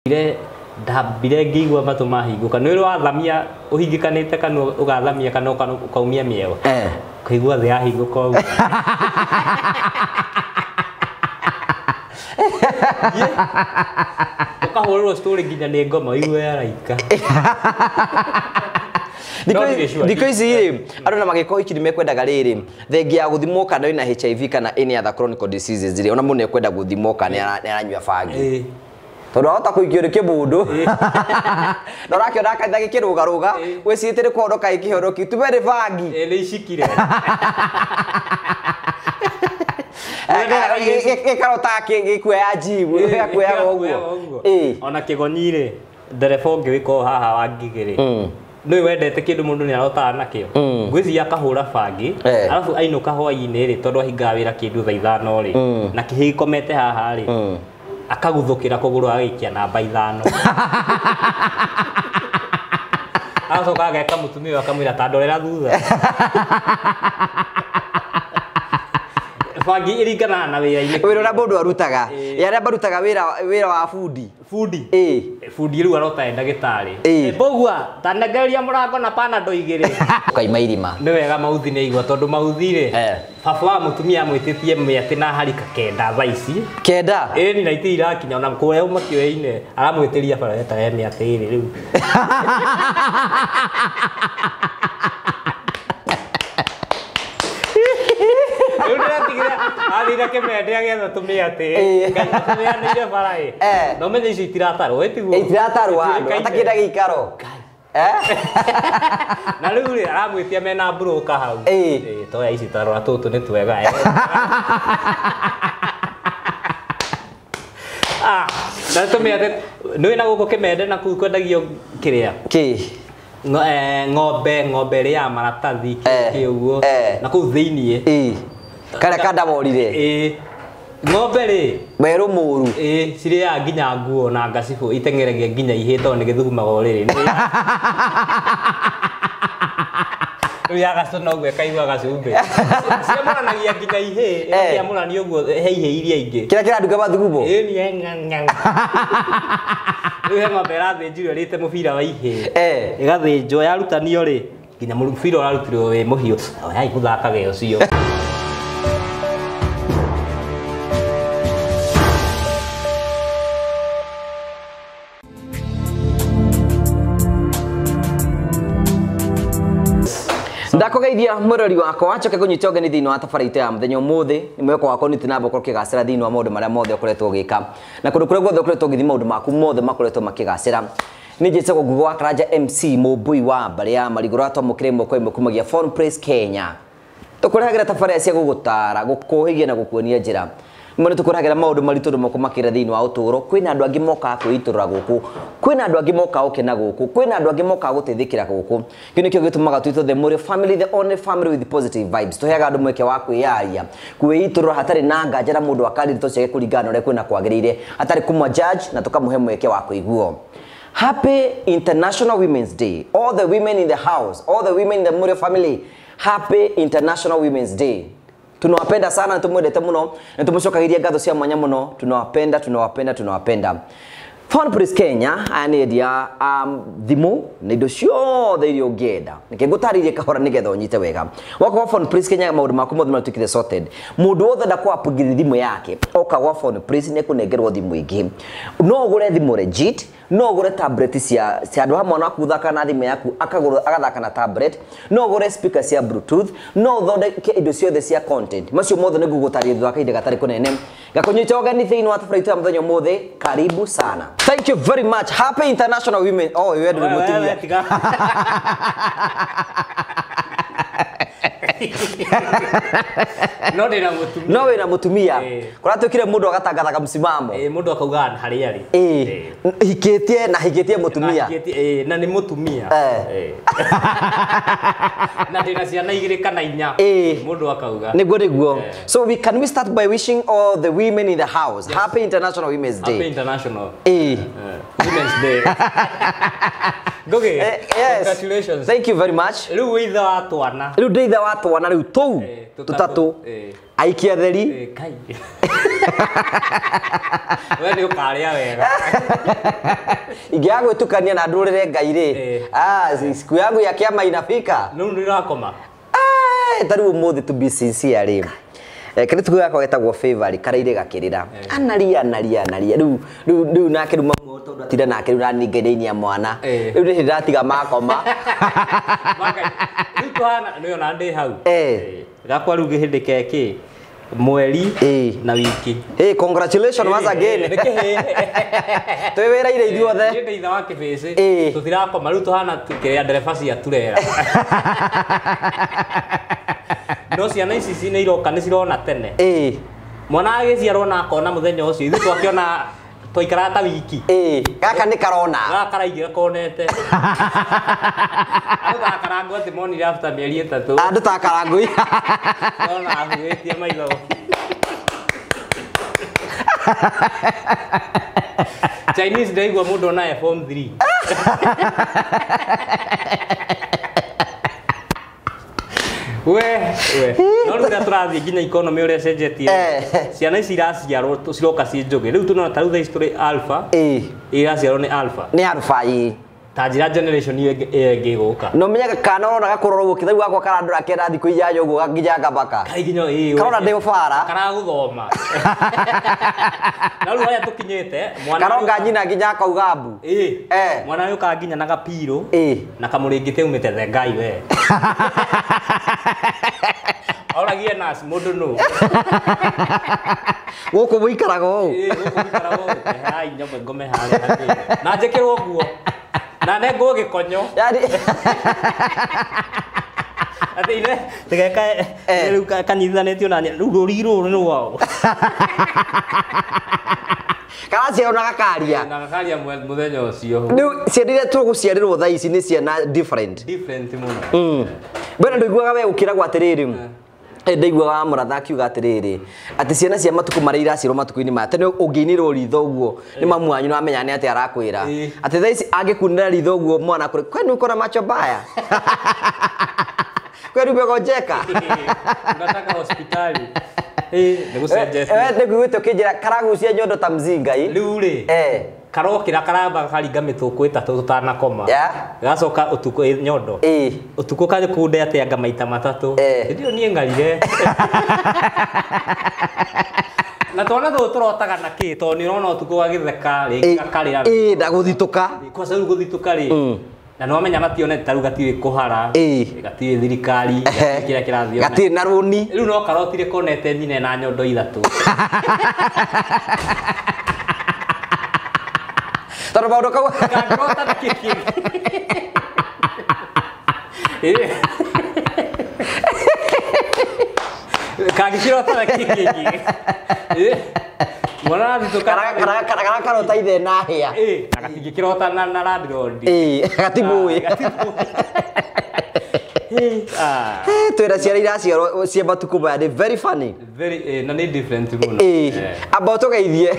Ile ndambire ngĩigua matũ mahingũka nĩ ũrĩ wathamia ũhingĩkanĩte kana ũgathamia kana ũkaumia mĩeo kũigua thĩ yahingũka ũguo ũkahũrĩrwo story nginya nĩ ngoma igue yaraika Diko ici andũ na magĩko iki nimekwendaga rĩrĩ thengia gũthimwo kana wĩna HIV kana any other chronic diseases rĩ ona mũndũ ekwenda gũthimwo kana nĩ aranyua bangi tondu ahota kuigio rĩ kĩbundu na ũrakĩona kanitha gĩkĩrũgarũga gwĩcitĩrĩ kũhonoka gĩkĩhonoki tubere bangi nĩ icikire gĩkarota gĩkuoya jibu gĩkuoya ũguo ona kĩgoni rĩ ndereba ũngĩ wĩko haha wangigĩ nĩ wendete kĩndũ mũndũ nĩ arotaga nakĩo ngwĩciria akahũra bangi arabu ainũka hwaĩ-inĩ rĩ tondũ ahingaga wĩra kĩndũ thaa 5 rĩ na kĩhĩ gĩkomete haha rĩ akaguthũkĩra kũgũrũ agaikia namba 5 agacoka ageka mũtumia akamwĩra ta ndorera thutha bangi iringana na wĩra-inĩ wĩra ũrĩa mũndũ arutaga arĩa marutaga wĩra wa bundi bundi rĩu arotae ndagĩtarĩ mbũgua tanengereria mũrango na panado igĩrĩ ũkaima irima nĩ wega mauthi nĩ igua tondũ mauthi rĩ baba wa mũtumia mwĩtĩtie mĩatĩ na harika kenda thaa ici kenda ĩni na itĩ irakinya ona kũrĩa uma kĩoya-inĩ aramwĩtĩria barabara nĩ atĩrĩ rĩu athire kĩmende agĩetha tũmĩatĩ ngai tũmĩanĩire bara no menye icio itiratarwo ĩtiguo itiratarwo andũ atakĩenda gĩikaro na rĩu rĩ aramwĩtia mena broka hau toya ici tarora tũtũ nĩ twega na tũmĩatĩ nĩ wĩna gũkũ kĩmende na kũu kwendagio kĩrĩa ng'ombe ĩrĩ ya maratathi kĩũguo na kũu thĩiniĩ karĩa kandaborire ng'ombe rĩ werũ mũru cirĩaga nginya nguo na ngacibũ iteng'eragia nginya ihĩ tondũ nĩ gĩthugumaga ũrĩrĩ rĩu yagacũna ũguo ĩkaigua gacumbĩ ciamũranagia nginya ihĩ ĩkamũrania ũguo he ihĩ iria ingĩ kĩrĩa kĩranduga mathugumo rĩu he ng'ombe ĩrathĩnjirwo ĩrĩte mũbira wa ihĩ ĩgathĩnjwo yarutanio rĩ nginya mũbira ũrarutirwo wĩ mũhiũ yai gũthakaga ũcio ndakugeithia mũrori wakwa acoke kũnyita ũgeni thĩinĩ wa tabarĩra ya mũthenya ũmũthĩ nĩ mweko wakwa nĩ tinamba ũkorwo ũkĩgacĩra thĩinĩ wa maũndũ marĩa mothe ũkoretwo ũgĩka na kũndũ kũrĩa guothe ũkoretwo ũgĩthiĩ maũndũ maku mothe makoretwo makĩgacĩra nĩ njĩtagwo Ngugi wa Karanja MC mũmbui wa mbarĩ ya marigũ twamũkĩre moko ĩmwe kumagia Phone Praise Kenya tũkũrehagĩra tabarĩra cia gũgũtara gũkũhĩgia na gũkuonia njĩra mwana tukũragĩra maũndũ maritũ moko makĩra thĩinĩ wa ũtũũro kwĩna andũ angĩ moka kwĩitũrũra gũkũ kwĩna andũ angĩ moka ũkena gũkũ kwĩna andũ angĩ moka gũteithĩkĩra gũkũ kĩu nĩkĩo gĩtũmaga twĩtwo the Muriu family the only family with positive vibes tũheaga andũ mweke wa kwĩyaria kwĩitũrũra hatarĩ na nganja na mũndũ akandirito ciake kũringana na ũrĩa kwĩna kwagĩrĩire hatarĩ kũmwa judge na tũkamũhe mweke wa kũiguo. Happy International Women's Day all the women in the house all the women in the Muriu family happy International Women's Day. Tunawapenda sana na tumwendete muno na tumũcokagiria ngatho cia mwanya muno tunawapenda Phone Praise Kenya anedia thimũ na indo ciothe iria ũngĩenda nĩkĩ ngũtarĩrie kahora nĩgetha ũnyite wega wako Phone Praise Kenya maũndũ maku mothe matuĩkĩte sorted mũndũ wothe ndakũapũgĩra thimũ yake oka gwa Phone Praise nĩ kũnengerwo thimũ ingĩ no ũgũre thimũ legit no ũgũre tablet cia andũ hamwe na kuthaka na thimũ yaku agathaka na tablet no ũgũre speaker cia bluetooth no ũthondeke indo ciothe cia content macio mothe nĩ ngũgũtarĩria thutha wa kahinda gatarĩ kũnene gakũnyita ũgeni thĩinĩ wa tabarĩra ya mũthenya ũmũthĩ karibu sana. Thank you very much. Happy International Women. Oh, you had to mutumia. No wĩna mũtumia kũratũkire mũndũ agatangathaga msimamo mũndũ akauga harĩa rĩ hikĩtie na hikĩtie mũtumia na nĩ mũtumia na ndĩna ciana 2 kana 4 mũndũ akauga nĩguo so can we start by wishing all the women in the house happy International Women's Day. Happy International Women's Day. Goge yes, congratulations. Thank you very much. Rĩu ithe wa twana rĩu ndĩ ithe wa twana rĩu tou tutatũ aikia theri kai Wewe ndio kalia wega. Ingiagwe tukania na ndurire Ngai ri. Siku yangu ya kiama inafika. Ndio ndirakoma. Tariu muthi to be sincere ri. Kile tuko yako getagwo favor karaire gakirira. Analia. Riu nake ruma tondu atira nake riu nani ngereinia mwana. Riu ndi ndatiga makoma. Riu tuhana niyo na ndi hau. Gakwa riu gihindi keki mweri na wiki. Congratulations once again. Twe wera ire ithuothe. Ndi itha wa kibisi. Tutirakoma riu tuhana tukiria ndereba cia turera. No ciana ici ci nĩ iroka nĩ cirona tene. Mwana agĩciarwo na akona mũthenya ũcio ithuĩ twakiona twaikara ta wiki. Gaka nĩ karona. Gaka karaingĩ gakonete. Agũthaka karangu atĩ monire after mĩeri 3. Andũ ta karangu. Ona ahuĩtie maitho. Chinese ndaigua mũndũ ona form 3. We no rĩu tũrathiĩ nginya economy ũrĩa cenjetie ciana ici iraciarwo ciroka ciĩ njũgĩ rĩu tũnona ta rĩu thaa ici tũrĩ alpha iraciarwo nĩ alpha ta njĩra generation iyo ĩngĩ gũka no menyaga kana ona gakorwo ũguo kĩthau gakwa karandũra kenda thikũ ijayo ũguo nginya ngambaka nginya karona ndĩ bara karagũthoma na rĩu harĩa tũkinyĩte mwana karonga nyina nginya akauga mbu mwana ũyũ ka nginya na gapiro na kamũrĩngĩte umĩte the ngai we oragie nasi mũndũ nũ gũkũ mũikaraga ũũ gũkũ mũikaraga ũũ hai nyamwe ngome harĩa na njĩkĩrwo nguo na nengo gĩkonyo ati ine tegeka rĩu kanyitithanĩtio na rĩu rũri rũrũ nĩ wao karaciarwo na gakaria mũthenya ũcio rĩu ciana iria tũgũciarĩrwo thaa ici nĩ ciana different mũno mbere ndũiguaga we ũkĩragwo atĩrĩrĩ ndaiguaga mũratha akiuga atĩrĩrĩ atĩ ciana cia matukũ marĩa iraciarwo matukũ-inĩ ma tene ũngĩinĩrwo ritho ũguo nĩ mamu wanyu nĩwamenya nĩ atĩ arakwĩra atĩ thaa ici angĩkunĩra ritho ũguo mwana kũrĩ kwani uko na macho baya kwani umegonjeka unataka hospitali nĩguĩte ũkĩnjĩra karagucia nyondo ta mzinga rĩu rĩ karokĩra karamba karinga mĩtũkũ ĩtatũ tũtanakoma gacoka ũtukũ nyondo ũtukũ kaje kunde atĩanga maita matatũ ndio niĩ ngarire na twana tũrotaga na kĩ tondũ nĩ ũrona ũtukũ wagĩtheka rĩngĩ gakarĩra ndagũthitũka kwa sababu gũthitũka rĩ na no menya mationete taru gatiwe kũhara gatiwe thirikari kĩrĩa kĩrathiĩ gatirĩ na rũni rĩu no karotire konete nyine na nyondo ithatũ tondũ maũndũ kau karota na kĩkĩ kagĩkĩrota na kĩkĩ mwana thitũka kana karota ithe na hĩa na gatingĩkĩrota na landlord gatibũĩ twĩra ciana iraciarwo cia matukũ maya nĩ very funny na nĩ different mũno amba ũtũgeithie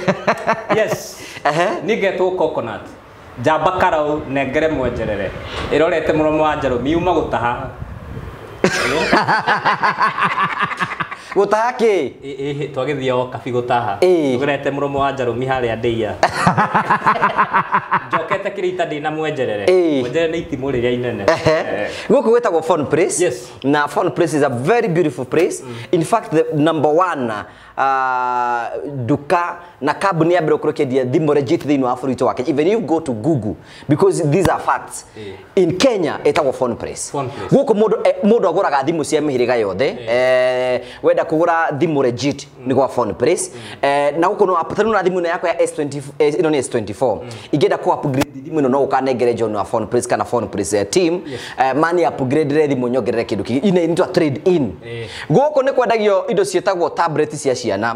yes nĩngetwo coconut njamba karau nengere mwenjerere ĩrorete mũromo wa njarũ miuma gũtaha gũtaha kĩ twagĩthiĩ o kabi gũtaha tũgerete mũromo wa njarũmi harĩa ndĩia njokete kĩrĩita ndĩna mwenjerere mwenjerere nĩ itimũ rĩrĩa inene gũkũ gwĩtagwo Phone Place na Phone Place is a very beautiful place in fact the number one duka na kambuni ya mbere ũkũrũkĩndia thimũ legit thĩinĩ wa bũrũri wa Kenya even you go to Google because these are facts in Kenya ĩtagwo Phone Place gũkũ mũndũ agũraga thimũ cia mĩhĩrĩga yothe wenda kũgũra thimũ legit nĩ gwa Phone Place na gũkũ no apatana na thimũ yako ya S20 ĩno nĩ S24 ingĩenda ku upgrade thimũ ĩno no ũkanengere John wa Phone Place kana Phone Place team mani upgrade thimũ nyongerere kĩndũ kĩngĩ ina into trade in gũkũ nĩ kwendagio indo ciĩtagwo tablet cia ciana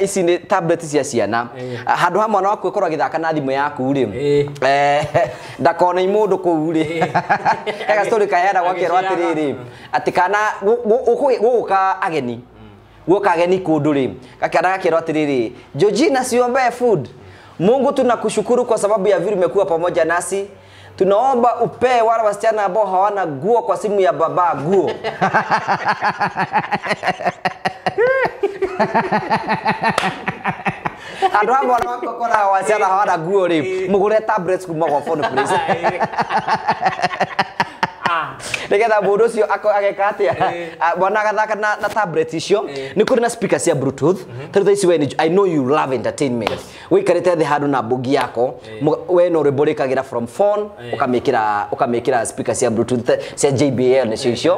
ici nĩ tablet cia ciana handũ ha mwana waku ũkorwo agĩthaka na thimũ yaku rĩ ndakona mũndũ kũu rĩ ega story kaheana gwakerwo atĩrĩrĩ atĩ kana gũka ageni kũndũ rĩ gakĩanda gakerwo atĩrĩrĩ Georgina siombee food Mungu tunakushukuru kwa sababu ya vile umekuwa pamoja nasi tunaomba upee wale wasichana ambao hawana nguo kwa simu ya baba nguo Andũ amwe makora waciara hawana nguo rĩ mũgũre tablets kuma kwa Phone Place nigetha mũndũ ũcio ageka atĩa mwana agathaka na tablet icio nĩ kũrĩ na speakers cia bluetooth tondũ thaa ici we I know you love entertainment wĩikarĩte thĩ handũ na mbugi yako we no rĩmborĩkagĩra from phone ũkamĩkĩra speakers cia bluetooth cia JBL nĩcio icio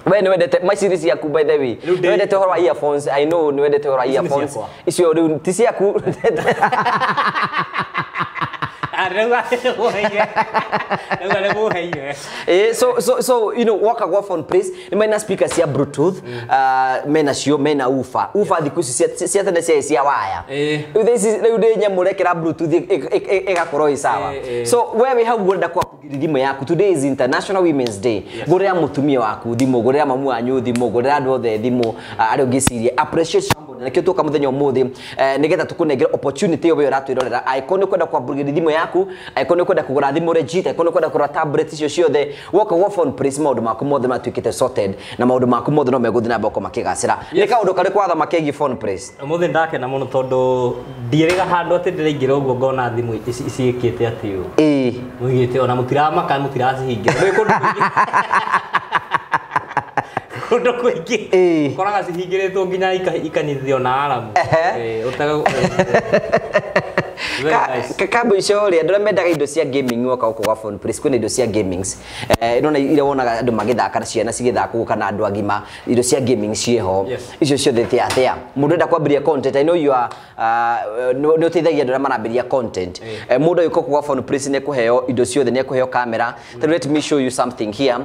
we nĩ wendete macini ciaku by the way nĩ wendete ũhoro wa earphones I know nĩ wendete ũhoro wa earphones icio rĩu ti ciaku so you know waka kwa Phone Place ni maina speakers ya bluetooth mena cio mena ufa thikũ ici cia tene cia waya this is rĩu ndĩ nyamurekera bluetooth ĩgakorwo ĩ sawa so wewe hau ngũrenda kwa thimũ yaku today is International Women's Day ngũrĩra mũtumia waku thimũ ngũrĩra mamu wanyu thimũ ngũrĩra andũ othe thimũ arĩa ũngĩcirie appreciate somebody nakĩo tũka mũthenya ũmũthĩ nĩgetha tũkũnengera opportunity ĩyo ũratwĩrorera aiko nĩ kwenda kwambũrĩra thimũ yaku aiko nĩ kwenda kũgũra thimũ legit aiko nĩ kwenda kũgũra tablet icio ciothe woka wa Phone Place maũndũ maku mothe matuĩkĩte sorted na maũndũ maku mothe no megũthiĩ na mbere makĩgacĩra nĩ kaũndũ karĩ kwatha makĩgi Phone Place mũthĩ ndakena mũno tondũ ndiĩrĩga handũ atĩ ndĩraingĩra ũguo ngona thimũ iciĩkĩte atĩ mũigĩte ona mũtiramaka mũtiracihingĩra kũndũ kũingĩ koraga cihingĩrĩtwo nginya ikanyithio na aramu Kambo icio rĩ andũ mendaga indo cia gaming woka gũkũ kwa Phone Place kwĩna indo cia gamings nona iria wonaga andũ magĩthaka na ciana cigĩthaka kana andũ agima indo cia gaming ciĩho icio ciothe thĩa mũndũ enda kwambĩrĩria content I know you are nĩ ũteithagia andũ arĩa marambĩrĩria content mũndũ yuko kwa Phone Place nĩ kũheo indo ciothe nĩ kũheo camera let me show you something here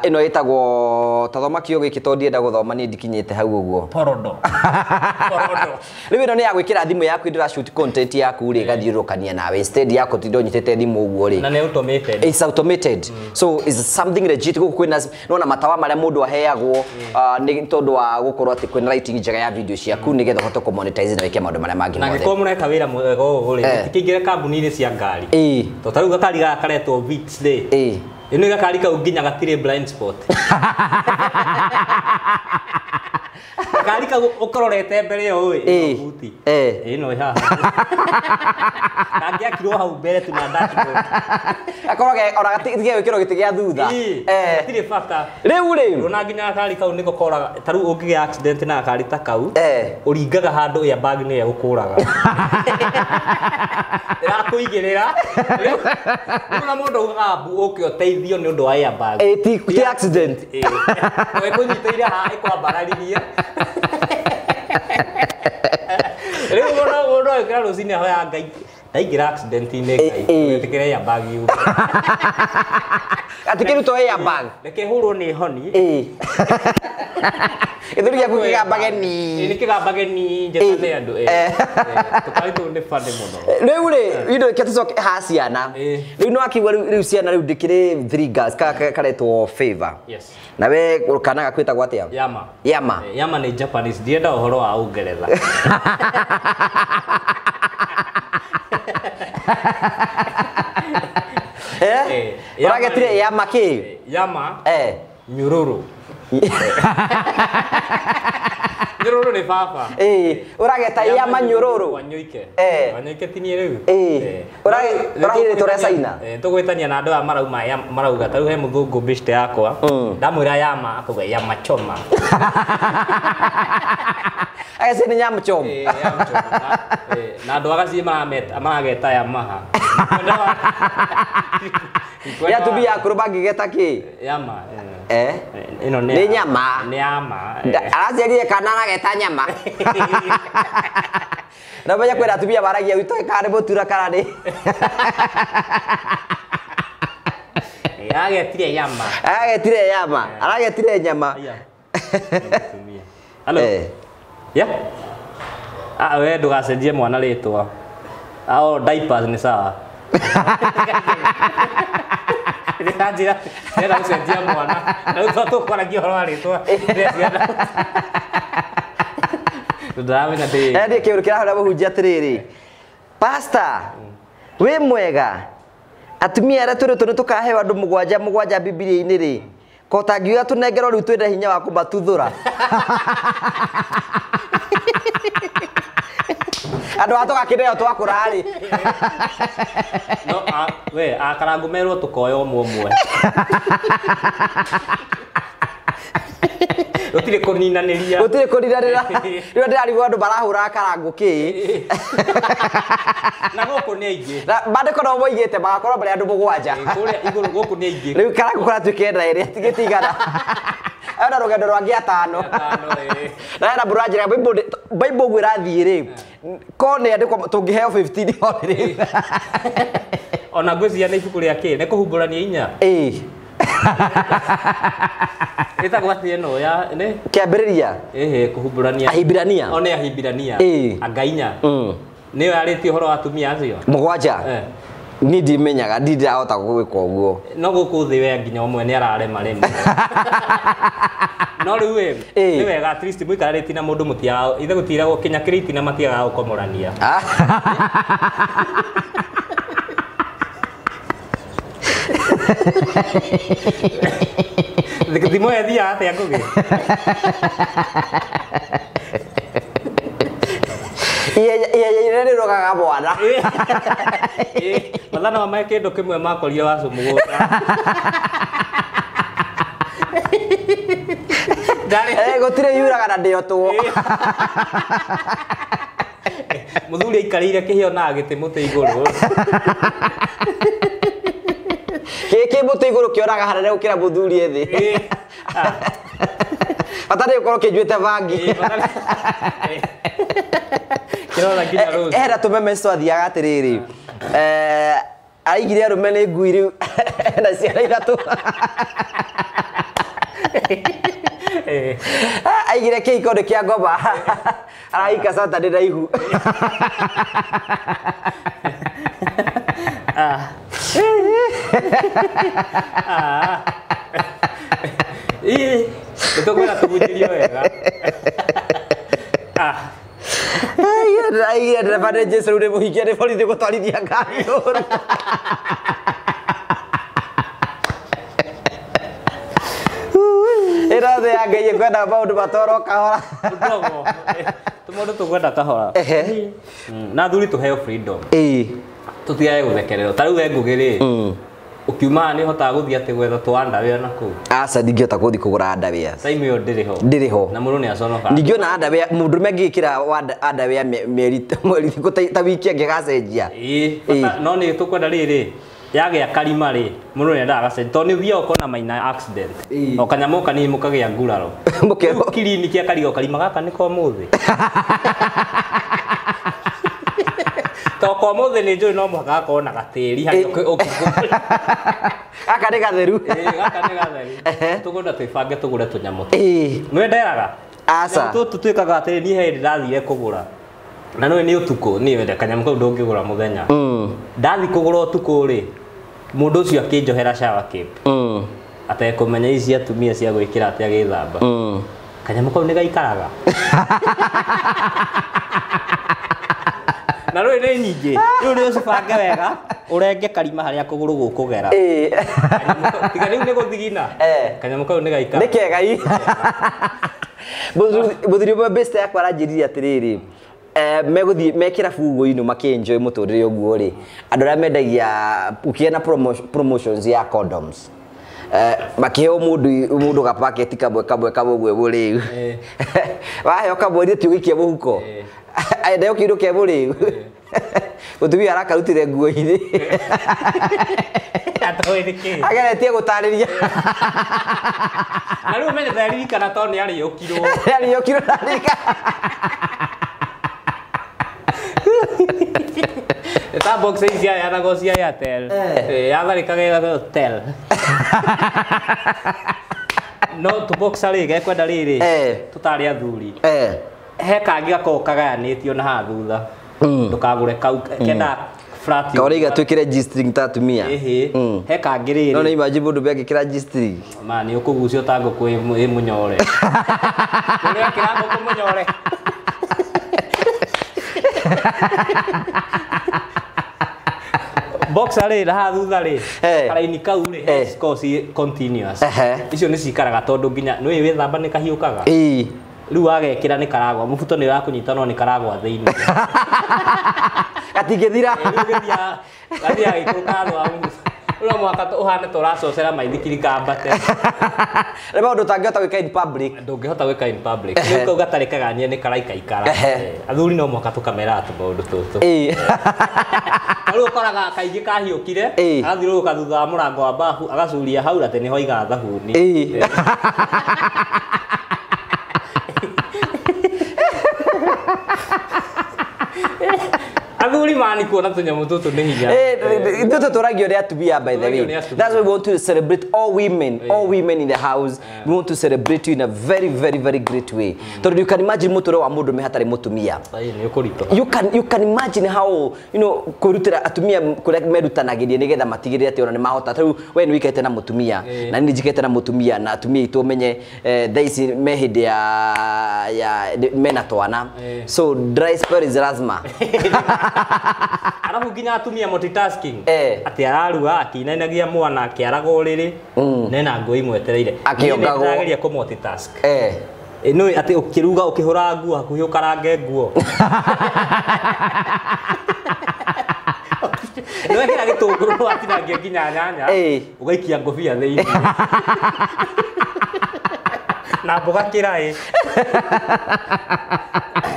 ĩno ĩtagwo tathoma kĩo gĩkĩ tondũ ndienda gũthoma niĩ ndikinyĩte hau ũguo porodo rĩu ĩno nĩ ya gwĩkĩra thimũ yaku ĩndĩra shoot content yaku rĩ gathiũrũkania nawe instead yako tindo nyitete thimũ ũguo rĩ na nĩ automated it's automated so is something legit gũkũ kwĩna nona matawa marĩa mũndũ aheagwo nĩ tondũ wa gũkorwo atĩ kwĩna lighting njega ya video ciaku nĩgetha ũhote kũmonetize na wĩke maũndũ marĩa mangĩ mothe na gĩkorwo mũreka wĩra mwega ũũ rĩ tikĩingĩre kambuni-inĩ cia ngari to tarĩu gakari gaka karetwo Vitz rĩ ĩno gakari kau nginya gatirĩ blind spot gakari kau ũkororete mbere ũũ ĩ buti ĩno haha kangĩakirwo hau mbere tu na dashboard akorage ona gatige gwĩkĩrwo gĩtĩ gĩa thutha gatirĩ bata rĩu ona nginya gakari kau nĩko koraga tarĩu ũngĩgĩa accident na gakari ta kau ũringaga handũ ya bag nĩ gũkũraga ĩrakũigĩrĩra rĩu na mũndũ ũgabu ũkĩ ũteithio nĩ ũndũ wa airbag ti accident wekũnyitĩire haha ĩkwambararirie rĩu mũndũ agĩkĩra rũcinĩ ahoya Ngai ndaingĩra accident-inĩ Ngai wĩtĩkĩre airbag yumbe atikĩrutwo airbag reke hũrwo nĩ honi gĩthũri gĩaku kĩgambage ni nĩ kĩgambage ni njĩtane andũ tũkaritwo nĩ bande mũno rĩu rĩ indo kĩtũcoke ha ciana rĩu no akigua rĩu ciana rĩu ndĩkĩrĩ 3 girls karetwo Favor na we kana gakwĩtagwo atĩa Yama nĩ Japanese ndienda ũhoro wa Ũngeretha ũragetire Yama kĩ Yama Nyururu Nyururu nĩ baba ũrageta Yama Nyururu Wanyuike tinie rĩu ũragĩrĩte ũrĩa Caina tũgwĩtania na andũ aya marauga tarĩu he mũthũngũ bĩcite yakwa ndamwĩra Yama akauga Yama choma agĩciĩ nĩ Yama choma na andũ agaciĩ marageta Yamaha ya tubi ya kũrũba ngĩgeta kĩ Yama ĩno nĩ nyama nĩ Yama araciarire kana arageta nyama na baya kwenda tubia baragia witũ kana mũtura kana nĩ agetire Yama aragetire nyama Hello we ndũgacenjie mwana rĩtwa diapers nĩ sawa Nĩnjĩra nĩenda gũcenjia mwana na rĩu tũkwaragia ũhoro wa rĩtwa ndĩramenya ndĩ kĩũndũ kĩrahũra mũhunjia atĩrĩrĩ pastor wĩ mwega atumia arĩa tũrĩ tũkaheo andũ mũgwanja Bibilia-inĩ rĩ Kotangiuga tunengero riu twende hinya wa kubatuthura. Andu atoka kideo twakurari. No we akarangu merwo tukoyo omwe. Utire kuninaniria. Utire kuninanira. Riu ndirarigwo andu barahura akarangu ki. Na goko ni aingi. Bandiko no moigite bagakorwo bari andu mugwanja. Kuria iguru goko ni aingi. Riu karangu kora tukenda iri tigitigana. Ana rugendo rwangi atano. Na na burajira Bible gwirathie ri. Kone andikwo tungiheo 15 already. Ona ngwiciria ni ibuku riake ne kuhumbũrania inya. Eta gwati eno ya ne kiambiriria kuhumbũrania Ahibirania one Ahibirania angainya ni yarĩtie ũhoro wa atumia acio mugwanja ni ndimenyaga ndirahota gwĩka ũguo no gũkũ thĩ we nginya ũmwe nĩ ararema rema no rĩu we nĩ wega at least mũikarĩtie na mũndũ mũtiaga ithe gũtiragwo Kenya kĩrĩti na matiaga gũkomorania Thimo ya dia ate yangu ge. Iya rogaga mwana. Mathana mama kindu kimwe makorire wacu mugunda. Ndari gutire yuraga na ndio tu. Muthuri aikarire kihio na agite muti iguru. Kiki muti iguru kioraga harare gukira muthuri ethi. Atari ukoro kijuite vangi. Kirora nginya rose. Era tumeme twathiaga atiriri. Aigire arume ni ngui riu na ciana ithatu. Aigire kiko de kia goba. Araika sata ndi raihu. Tukwenda tubujirie wega. Ai dereva de Jesu uri muhikia ni borithi gutwarithia ngari uru. Ira the Ngai kwenda maundu matoro kahora. Ndogo. Tumundu tukwenda kahora. Na thuri tuheo freedom. Tutiaye guthekererwo. Ta riu we ngugiri. Ukiuma ni hotaga guthii ati gwetha twanda wea naku. Aca ndingĩhota gũthiĩ kũgũra underwear. Time yo ndiriho. Na mũndũ nĩ aconoka. Ndingĩona underwear mũndũ mengĩkĩra underwear mĩeri ta wiki angĩgacenjia. No nĩ tũkwenda rĩrĩ yagĩa karima rĩ mũndũ nĩ endaga gacenjia tondũ nĩ ũthiaga ũkona maina accident. O kanyamũ kanini mũkagĩa nguraro. Kiriniki akariga karima gaka nĩ kwa mũthĩ. Toko mũthĩ nĩ njũĩ no mũhaka gakorwo na gatĩri harĩa Gaka nĩ gatheru. Gaka nĩ gatheru. Tũkwenda twĩbange tũgũre tũnyamũ. Nĩ nderaga. Aca. Tũtuĩkaga atĩ niĩ hĩndĩ ndathire kũgũra. Na nĩ ũtukũ niĩ wenda kanyamũ kau ndũngĩgũra mũthenya. Ndathi kũgũra ũtukũ rĩ mũndũ ũcio akĩnjohera shower cape. Atekũmenya ici atumia cia gwĩkĩra atĩ agĩthamba. Kanyamũ kau nĩ gaikaraga. Na rĩu nĩ nyingĩ. Rĩu nĩ ũcibange wega ũrenge karima harĩa kũgũrũ gũkũgera. Tiga rĩu nĩ gũthigina. Kanyamũ kau nĩ gaikara. Nĩ kegai. Mũthuri ũmwe best yakwa aranjĩrire atĩrĩrĩ megũthiĩ mekĩra bugo-inĩ makĩenjoy mũtũrĩre ũguo rĩ andũ arĩa mendagia ũkĩena promotions ya condoms makĩheo mũndũ gapaketi kamwe ũguo rĩu waheo kamwe nĩ tũgĩikia mũhuko aenda kĩndũ kĩa mũrĩu mũtumia arakarutire nguo-inĩ ageretie gũtarĩria na rĩu menye ndaririkana tondũ nĩ arĩũkirwo ta box ici ya na gocia ya tel ya tharikaga hotel no tu box ari gekwenda riri tutari athuri he kangi gakorwo kagayanĩtio na haha thutha ndũkagũre kau kenda flat kauriga twikire G-string tatumia he kangi riri no imagine mundu bekira G-string mani ukugucio ta ngũkũ ĩ mũnyore nĩ ekĩra ngũkũ mũnyore boxer rĩ raha thutha rĩ karaini kau rĩ score continuous icio nĩ cikaraga tondũ nginya nĩ wĩthamba nĩ kahiũkaga rĩu wagekĩra nĩ karagwa mũbuto nĩ ũrakũnyita no nĩ karagwa thĩinĩ gatingĩthira gathia gĩkũkathwa ula mwaka uhane toracocera maithikiri kambate reba ndo tangĩhota gwĩka in public ndũngĩhota gwĩka in public nĩ kau gatarekaga nie nĩ karaika ikara athuri no mwaka tũkamera tũmaũndũ tũtũ rĩu ũkoraga kaingĩ kahiũkire agathiũrũrũka thutha wa mũrango wa bafu agacuria hau atĩ nĩho iga thabuni athuri mani kuona tunyamu tutu nĩ hinya ithuĩ tũragio nĩ atumia by the way. That's why we want to celebrate all women in the house. We want to celebrate you in a very great way. Tondũ you can imagine mũtũũrĩre wa mũndũ hatarĩ mũtumia. You can imagine how kũrutĩra atumia kũrĩa merutanagĩria nĩgetha matigĩrĩre atĩ ona nĩ mahota. Rĩu we nĩ wĩkĩte na mũtumia na nĩ njikĩte na mũtumia na atumia itũ menye thaa ici me hĩndĩ ya mena twana. So dry spell is lazima. Arabu nginya atumia multitasking ati araruga akinainagia mwana akiaraga uriri nena ngũ imwetereire akiongageria ku multitask no ati ukiruga ukihura nguo hakuhi ukarange nguo no ekira gitunguru atinangia nginya nyanya ugaikia ngobia thĩinĩ na mboga kirai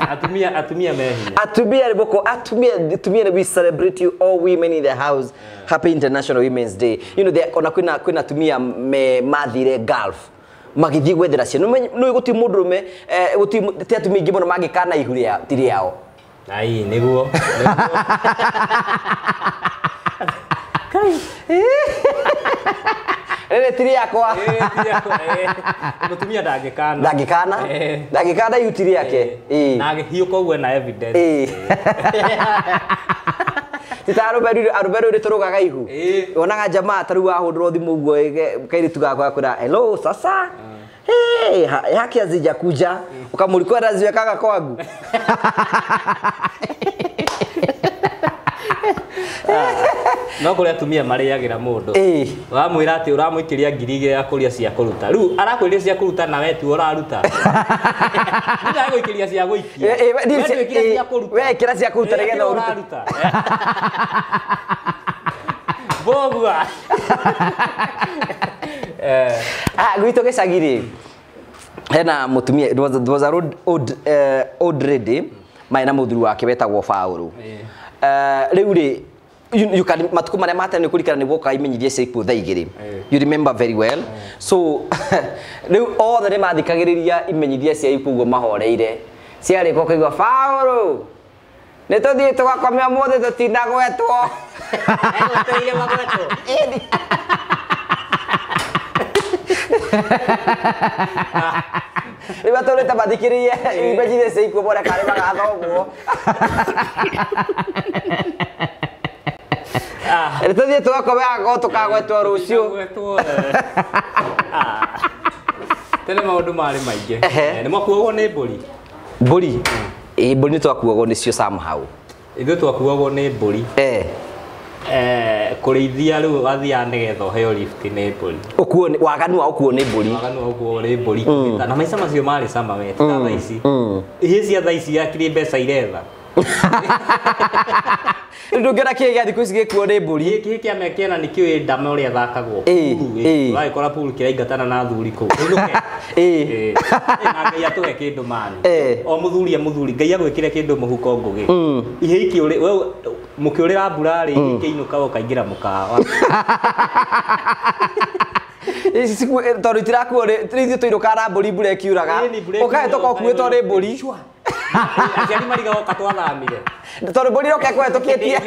atumia mehinya atumia riboko atumia we celebrate you all women in the house. Happy International Women's Day. Ona kwina atumia me mathire Gulf magithii gwethera cia no guti mundurume guti ti atumia ingi muno magikana ihuria tiri yao ai niguo kai tiri yakwa mutumia ndangikana yutiri yake na agihiuka uwe na evidence Aruberu ri turugaga ihu onaga jamaa taru wahundrwo thimu guo kairitu gakwa kwira hello sasa haki azija kuja ukamulikuwa raziwekaga kwangu no kuri atumia mariagira mundu wamwira ati uramuikiria ngiri ya kuria cia kuruta riu arakwiria cia kuruta na wetu uraruta nda guikiria cia guikia we kira cia kuruta nigetha uruta bogwa gwito gicagiri hena mutumia it was a old lady maina muthuri wake wetagwo Paulu riu ri you can matuko maria matane kurikana ni boka imenyithie ciku thaa igiri you remember very well so riu othe ni mathikagiriria imenyithie cia ikugo mahoreire ciari ko kaigwa Paulu ni tuthii tugakomia mothe tutindagwetwo egoteire magwetwo riba tole tabathikiririe imenyithie cia ikugo bora kare magathogwo tuthii tugakomia go tukagwetwo rucio tene maundu mari maingi ni mwakuogwo ni mburi mburi twakuogwo nicio somehow ithu twakuogwo ni mburi kurithia riu wathia nigetha heo lift ni mburi ukuo waganu wa ukuo ni mburi na maisha macio mari sama we tha ici cia tha ici akiri mbeca iretha ndungera kiega thiku ici gikuo ni mburi giki kia mekena ni kiwe ndame uria thakagwo wai kora pool kiraingatana na thuri ku nduke na ngai atuhe kindu mani o muthuri ngai agwikire kindu muhuko ngugi ihe iki uri we mukiurira mbura ri kiinuka ukaingira mukawa siku tori tirakuo ri tuiruka na mburi mbura kiuraga ukahetoka ukuitwo ni mburi aciari mariga oka twathamire tori mburi roke kwetukitie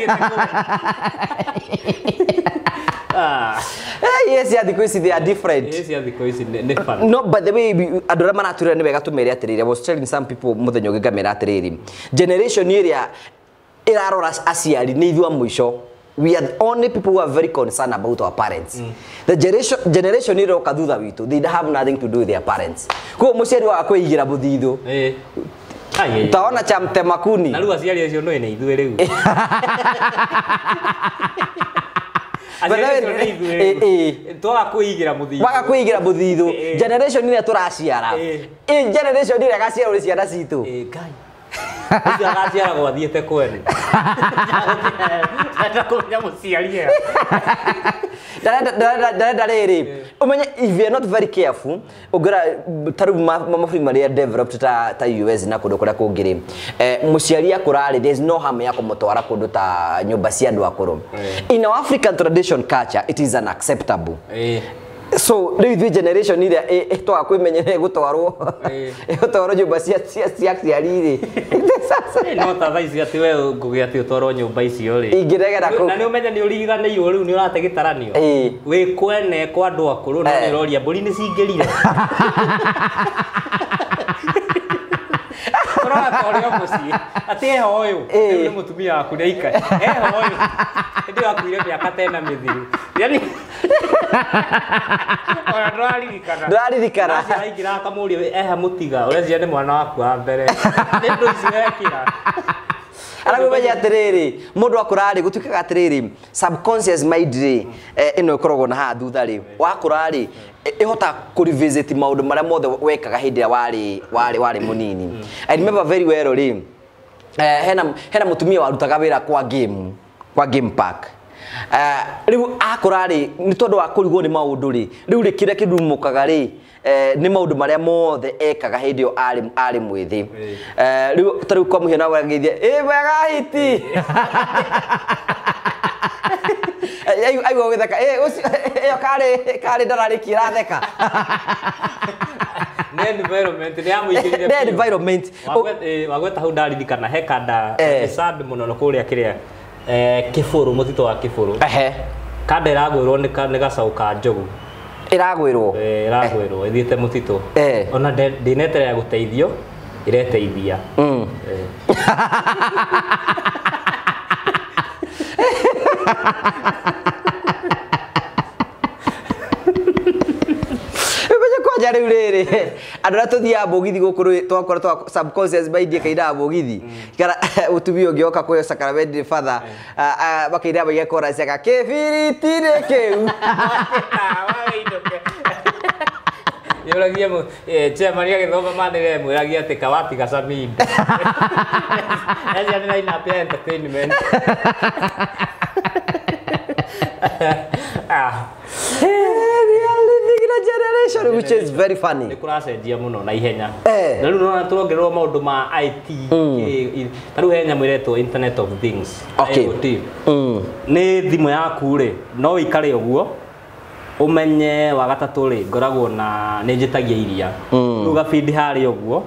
yes ya thikũ ici they are different yes ya thikũ ici ni fun no by the way andũ arĩa maraturĩra nĩ wega tũmere atĩrĩrĩ I was telling some people mũthenya ũngĩ ngamera atĩrĩrĩ generation ĩrĩa irarora aciari nĩ ithua mũico we are the only people who are very concerned about our parents the generation iroka thutha witũ they have nothing to do with their parents kwa mũciari wa kwĩigira mũthithũ utaona cha mtema kuni na rĩu aciari acio no nĩ ithuĩ rĩu twaga kwĩigĩra mũthithũ waga kwĩigĩra mũthithũ generation ĩrĩa tũraciara generation ĩrĩa gaciarwo ciana citũ ngai ucio agaciara gwathiĩte kwenu ndakumenya mũciari ndarenda rĩrĩ umenye if you are not very careful ũngĩra taru mabũrũri marĩa developed ta US na kũndũ kũrĩa kũngĩ mũciari akũrarĩ there is no harm ya kũmũtwara kũndũ ta nyũmba cia andũ akũrũ in our African tradition culture it is unacceptable so the generation ĩrĩa twaga kwĩmenyerera gũtwarwo nyũmba cia aciari no ta thaa ici atĩ we ngũgĩa atĩ ũtwarwo nyũmba icio rĩ ingĩregera na nĩ ũmenya nĩ ũriganĩirwo rĩu nĩ ũrate gĩtaranio wĩ kwene kwa andũ akũrũ no nĩ ũroria mbũri nĩ cingĩrire ũrora korĩa mũciĩ atĩ eho ũyũ nĩ mũtumia waku nĩ aika eho ũyũ ndĩ wakuire mĩaka tena mĩthiru yani ona ndũraririkana aingĩra akamũria eha mũtiga ũreciria nĩ mwana waku wa mbere nĩ ndũ ici wekĩra aragũmenya atĩrĩrĩ mũndũ akũrarĩ gũtuĩkaga atĩrĩrĩ subconscious mind rĩ ĩno ĩkoragwo na haha thutha rĩ wakũrarĩ ĩhota kũrevisit maũndũ marĩa mothe wekaga hĩndĩ ĩrĩa warĩ mũnini I remember very well rĩ hena mũtumia warutaga wĩra kwa game park rĩu akũrarĩ nĩ tondũ wa kũrigwo nĩ maũndũ rĩ rĩu rĩ kĩrĩa kĩndumũkaga rĩ nĩ maũndũ marĩa mothe ekaga hĩndĩ ĩyo arĩ mwĩthĩ rĩu tarĩu kwa mũhiano wagithia wega hiti aigua gũtheka ĩyo karĩ ndararĩki ĩratheka nĩ environment nĩ amũingĩrire nĩ environment wagweta hau ndaririkana he kanda sad mũno kũrĩa kĩrĩa kĩbũrũ mũtitũ wa kĩbũrũ kanda ĩragwĩrwo nĩ gacaũ ka njogu ĩragwĩrwo ĩthiĩte mũtitũ ona ndĩneterera gũteithio ĩreteithia kwanja rĩu rĩrĩ andũ arĩa tũthiaga mũgithi gũkũ twakorwo subconscious mind ĩkainaga mũgithi kana ũtumia ũngĩoka kwĩ Sacramento father makaina maige chorus aka kĩbiriti-inĩ kĩu yuragia chairman agĩthoma manĩre mwĩragia atĩ kawati gacamini ĩrĩa nĩ line-up ya entertainment generation which is very funny nĩ kũracenjia mũno na ihenya na rĩu no tũrongererwo maũndũ ma IT tarĩu he nyamũ ĩretwo internet of things IoT nĩ thimũ yaku rĩ no ũikare ũguo umenye wa gatatũ rĩ ngoragwo na nĩ njĩtagia iria rĩu gabindi harĩ ũguo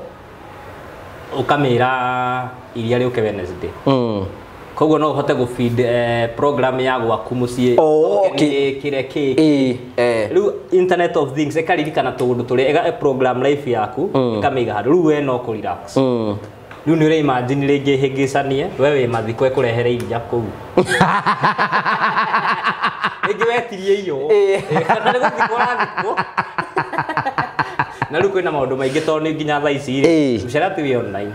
ũkamĩra iria rĩũke Wednesday koguo no ũhote gũfeed program ya gwaku mũciĩ kĩrĩa rĩu internet of things ĩkaririkana tũũndũ tũrĩa program life yaku ĩkamĩiga handũ rĩu we no kũrelax rĩu nĩ ũrĩ imagine rĩngĩ hĩngĩcanie we wĩ mathiko ĩkũrehere iria kũu rĩngĩ wetirie iyo kana nĩ gũthikwo rathikwo na rĩu kwĩna maũndũ maingĩ tondũ nĩ nginya thaa ici rĩ mũcerati wĩ online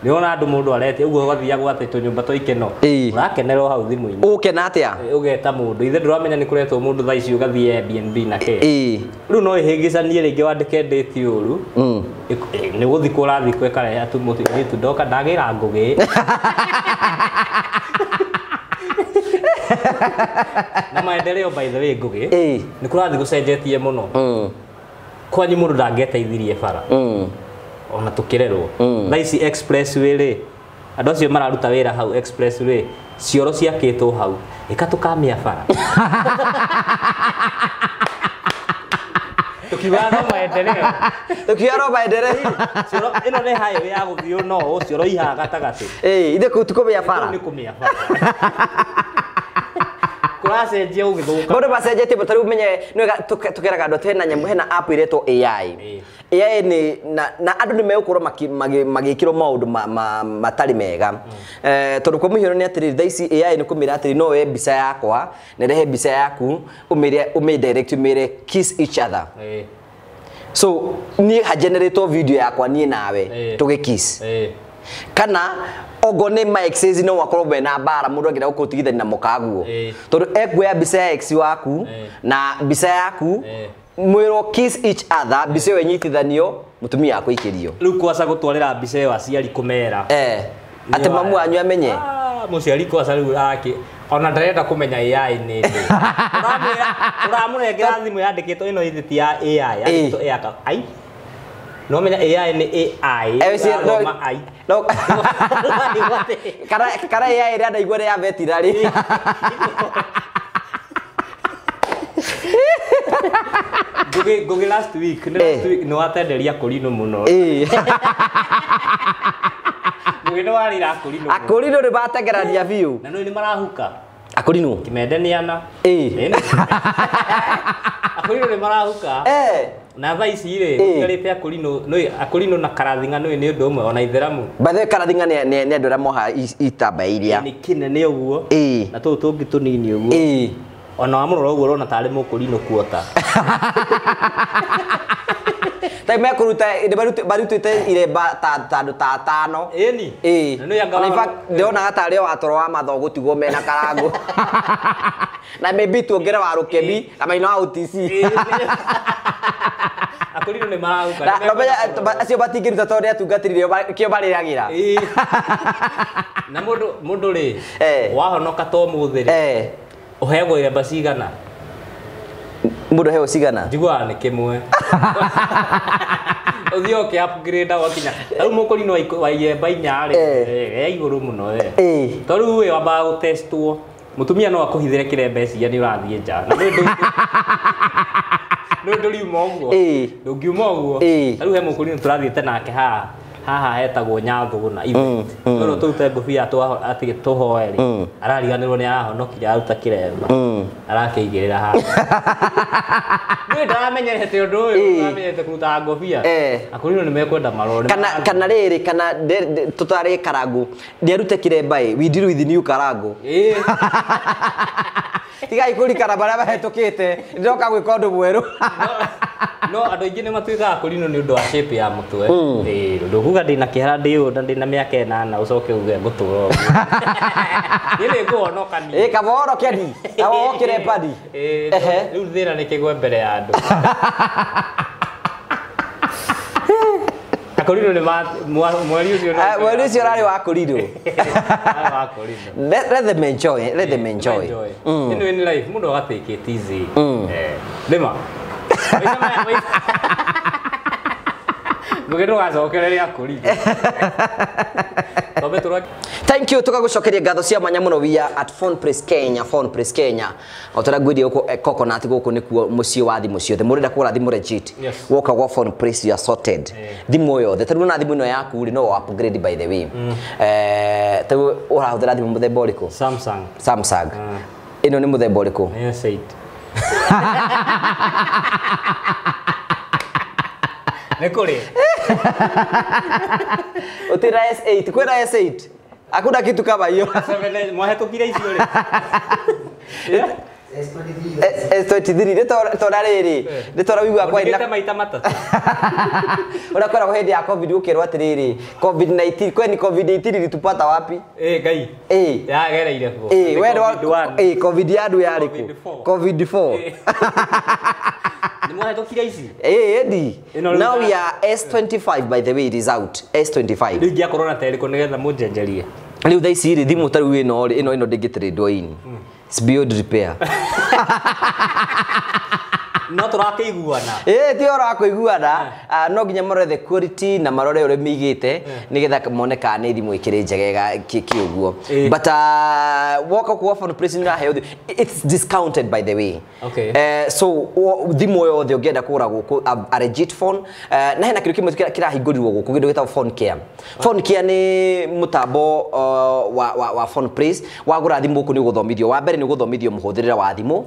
nĩ wona andũ mũndũ arete ũguo ũgathiaga gwate tũnyũmba twa ikeno ũrakenerwo hau thimũ-inĩ ũkena atĩa ũgeta mũndũ ithe ndũramenya nĩ kũretwo mũndũ thaa ici ũgathiĩ Airbnb na ke rĩu no ĩhĩngĩcanie rĩngĩ wandĩke date ũru nĩ gũthikwo ũrathikwo ĩkarehe atũ ndoka ndagĩra ngũgĩ na maendeleo by the way ngũgĩ nĩ kũrathiĩ gũcenjetie mũno kwanyu mũndũ ndangĩeteithirie bara ona tũkĩrerwo thaa ici expressway rĩ andũ acio mararuta wĩra hau expressway cioro ciakĩtwo hau ĩka tũkamĩa bara tukiuga no maendeleo cioro ĩno nĩ highway ya gũthiĩ no cioro ihaga gatagatĩ ithe tukũmĩa bara nĩ kũmĩa bara kuracenjia ũgĩthũka mũndũ macenjetie mũtarĩ umenye tũkeraga andũ hena nyamũ hena app iretwo AI nĩ na andũ nĩ megũkorwo magĩkĩrwo maũndũ matarĩ mega tondũ kwa mũhiano nĩ atĩrĩrĩ thaa ici AI nĩ kũmĩra atĩrĩ no we mbica yakwa na rehe mbica yaku ũmĩdirect ũmĩre kiss each other So ni ha generate video yakwa ni nawe tugikiss kana ogo ni my exes no wakorwo bena bara mundu agira gukutigithania na mukaguo tondu ekwoya bica ya ex waku na bica yaku mwiro kiss each other bica yo nyitithanio mutumia yako ikirio riu kwaca gutwarira bica yo aciari kumera ate mamu anyu amenye muciari kwaca riu aki ona ndarenda kumenya AI ni ndi uramurengera thimu yandikitwo ino ithiti ya AI yandikitwo ai no menya AI ni AI no kara AI ria ndaigua ria betira ri Google last week no atenderia Akorino muno Ngwino warira Akorino ni batengerania biu na no ni marahuka Akorino kimendeniana Akorino ni marahuka na thaici ri ngarite Akorino na Karathinga ni undu umwe ona Itheramu bathe Karathinga ni andu ra moha itamba iria ni kinene uguo na tu tungi tunini uguo ona wamurora uguo rona tari Mukorino kuota tai me kuruta barutite iremba ta tano ni no yanga in fact ndona gatari watoro wa matho gutigwo mena karango na maybe tuongera wa rukebi na maino wa UTC Akorino ni marahuka na baya acio batingiruta tondu atungatirire kio bariragira na mundu ri wahonoka to muthiri uheagwo iremba cigana mundu heo cigana njiguaga ni kimwe uthio ke upgrade wakinya riu Mukorino wa iremba 4 ri ya iguru muno to riu we wamba gutestwo mutumia no akuhithire kiremba cia ni urathie nja na ndu riuma uguo ndungiuma uguo riu he Mukorino turathiite nake haha hetagwo Nyathuguna no turute ngobia ati tuhoeri arariganirwo ni arahonokire aruta kiremba arakeigirira haha ni ndaramenyerete undu uyu ndaramenyerete kuruta ngobia Akorino ni mekwenda marore kana riri kana tutari karangu ndirute kiremba we deal with new karangu tiga ikurikana bara bahetukite ndoka gwika undu mweru no andu ingi ni matuikaga Akorino ni undu wa shape ya mutwe nduguga ndina kihara ndiu na ndina miaka 8 ucoke uge nguturo ile nguhonokani kaboro kedi awo kiremba di riu thira ni kigwe mbere ya andu Akorino ni mweri ucio rari wa Akorino let them enjoy ino ni life mundu agatake it easy lema Mugendo gacokereria Akorino thank you tukagucokeria ngatho cia manya muno wia at Phone Press Kenya otara gwidi uko coconut guku nikuo mucie wa thimu ciothe murenda kugura thimu legit woka gwa Phone Press ya sorted thimu yothe tari na thimu ino yaku ri no upgrade by the way tu urahuthira thimu muthemba uriku Samsung ino ni muthemba uriku S8 Nekore utira S8 kwera S8 akuna kitu kama hiyo mwahetukire icio ri S23 tora riri nditora wigua kwa ina maita matatu unakora kwa hedi ya COVID ukirwa atiriri COVID-19 kwani COVID-19 litupata wapi ngai ya gereire fo we COVID yadu yariku COVID4 ni mwahetukire ici edi now we are S25 by the way it is out S25 riu ngia corona tele ko nigetha mujenjerie riu tha ici ri thimu taru ino digitrade in it's beyond repair no turakeiguana ti ora kuiguana no nginya marore the quality na marore ure migite nigetha moneka ni thimu ikire njegega kiuguo but walk kwa Phone Press na health it's discounted by the way so thimu yo the ogenda kura guku a legit phone na hena kindu kimwe kirahingũrirwo guku kindu gitagwo Phone Care ni mutambo wa Phone Press wagura thimu guku ni guthomithio wa mbere ni guthomithio muhuthirira wa thimu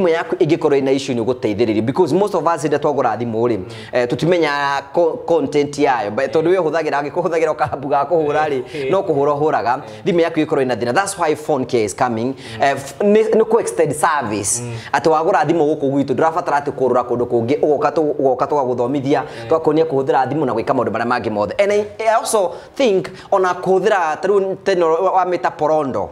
yaku ingikorwo ina issue ni guteithia guteithiriria because most of us ida twagura thimu ri tutimenya content yayo but tondu we huthagira ngikuhuthagira kahabu ga kuhura ri no kuhura huraga thimu yaku ikorwo ina thina. That's why phone care is coming no ku extend service ati wagura thimu guku gwitu ndirabatara ati kurura kundu kungi ugoka tugaguthomithia twakonia kuhuthira thimu na gwika maundu maria mangi mothe. And I also think ona kuhuthira taru teno wa meta porondo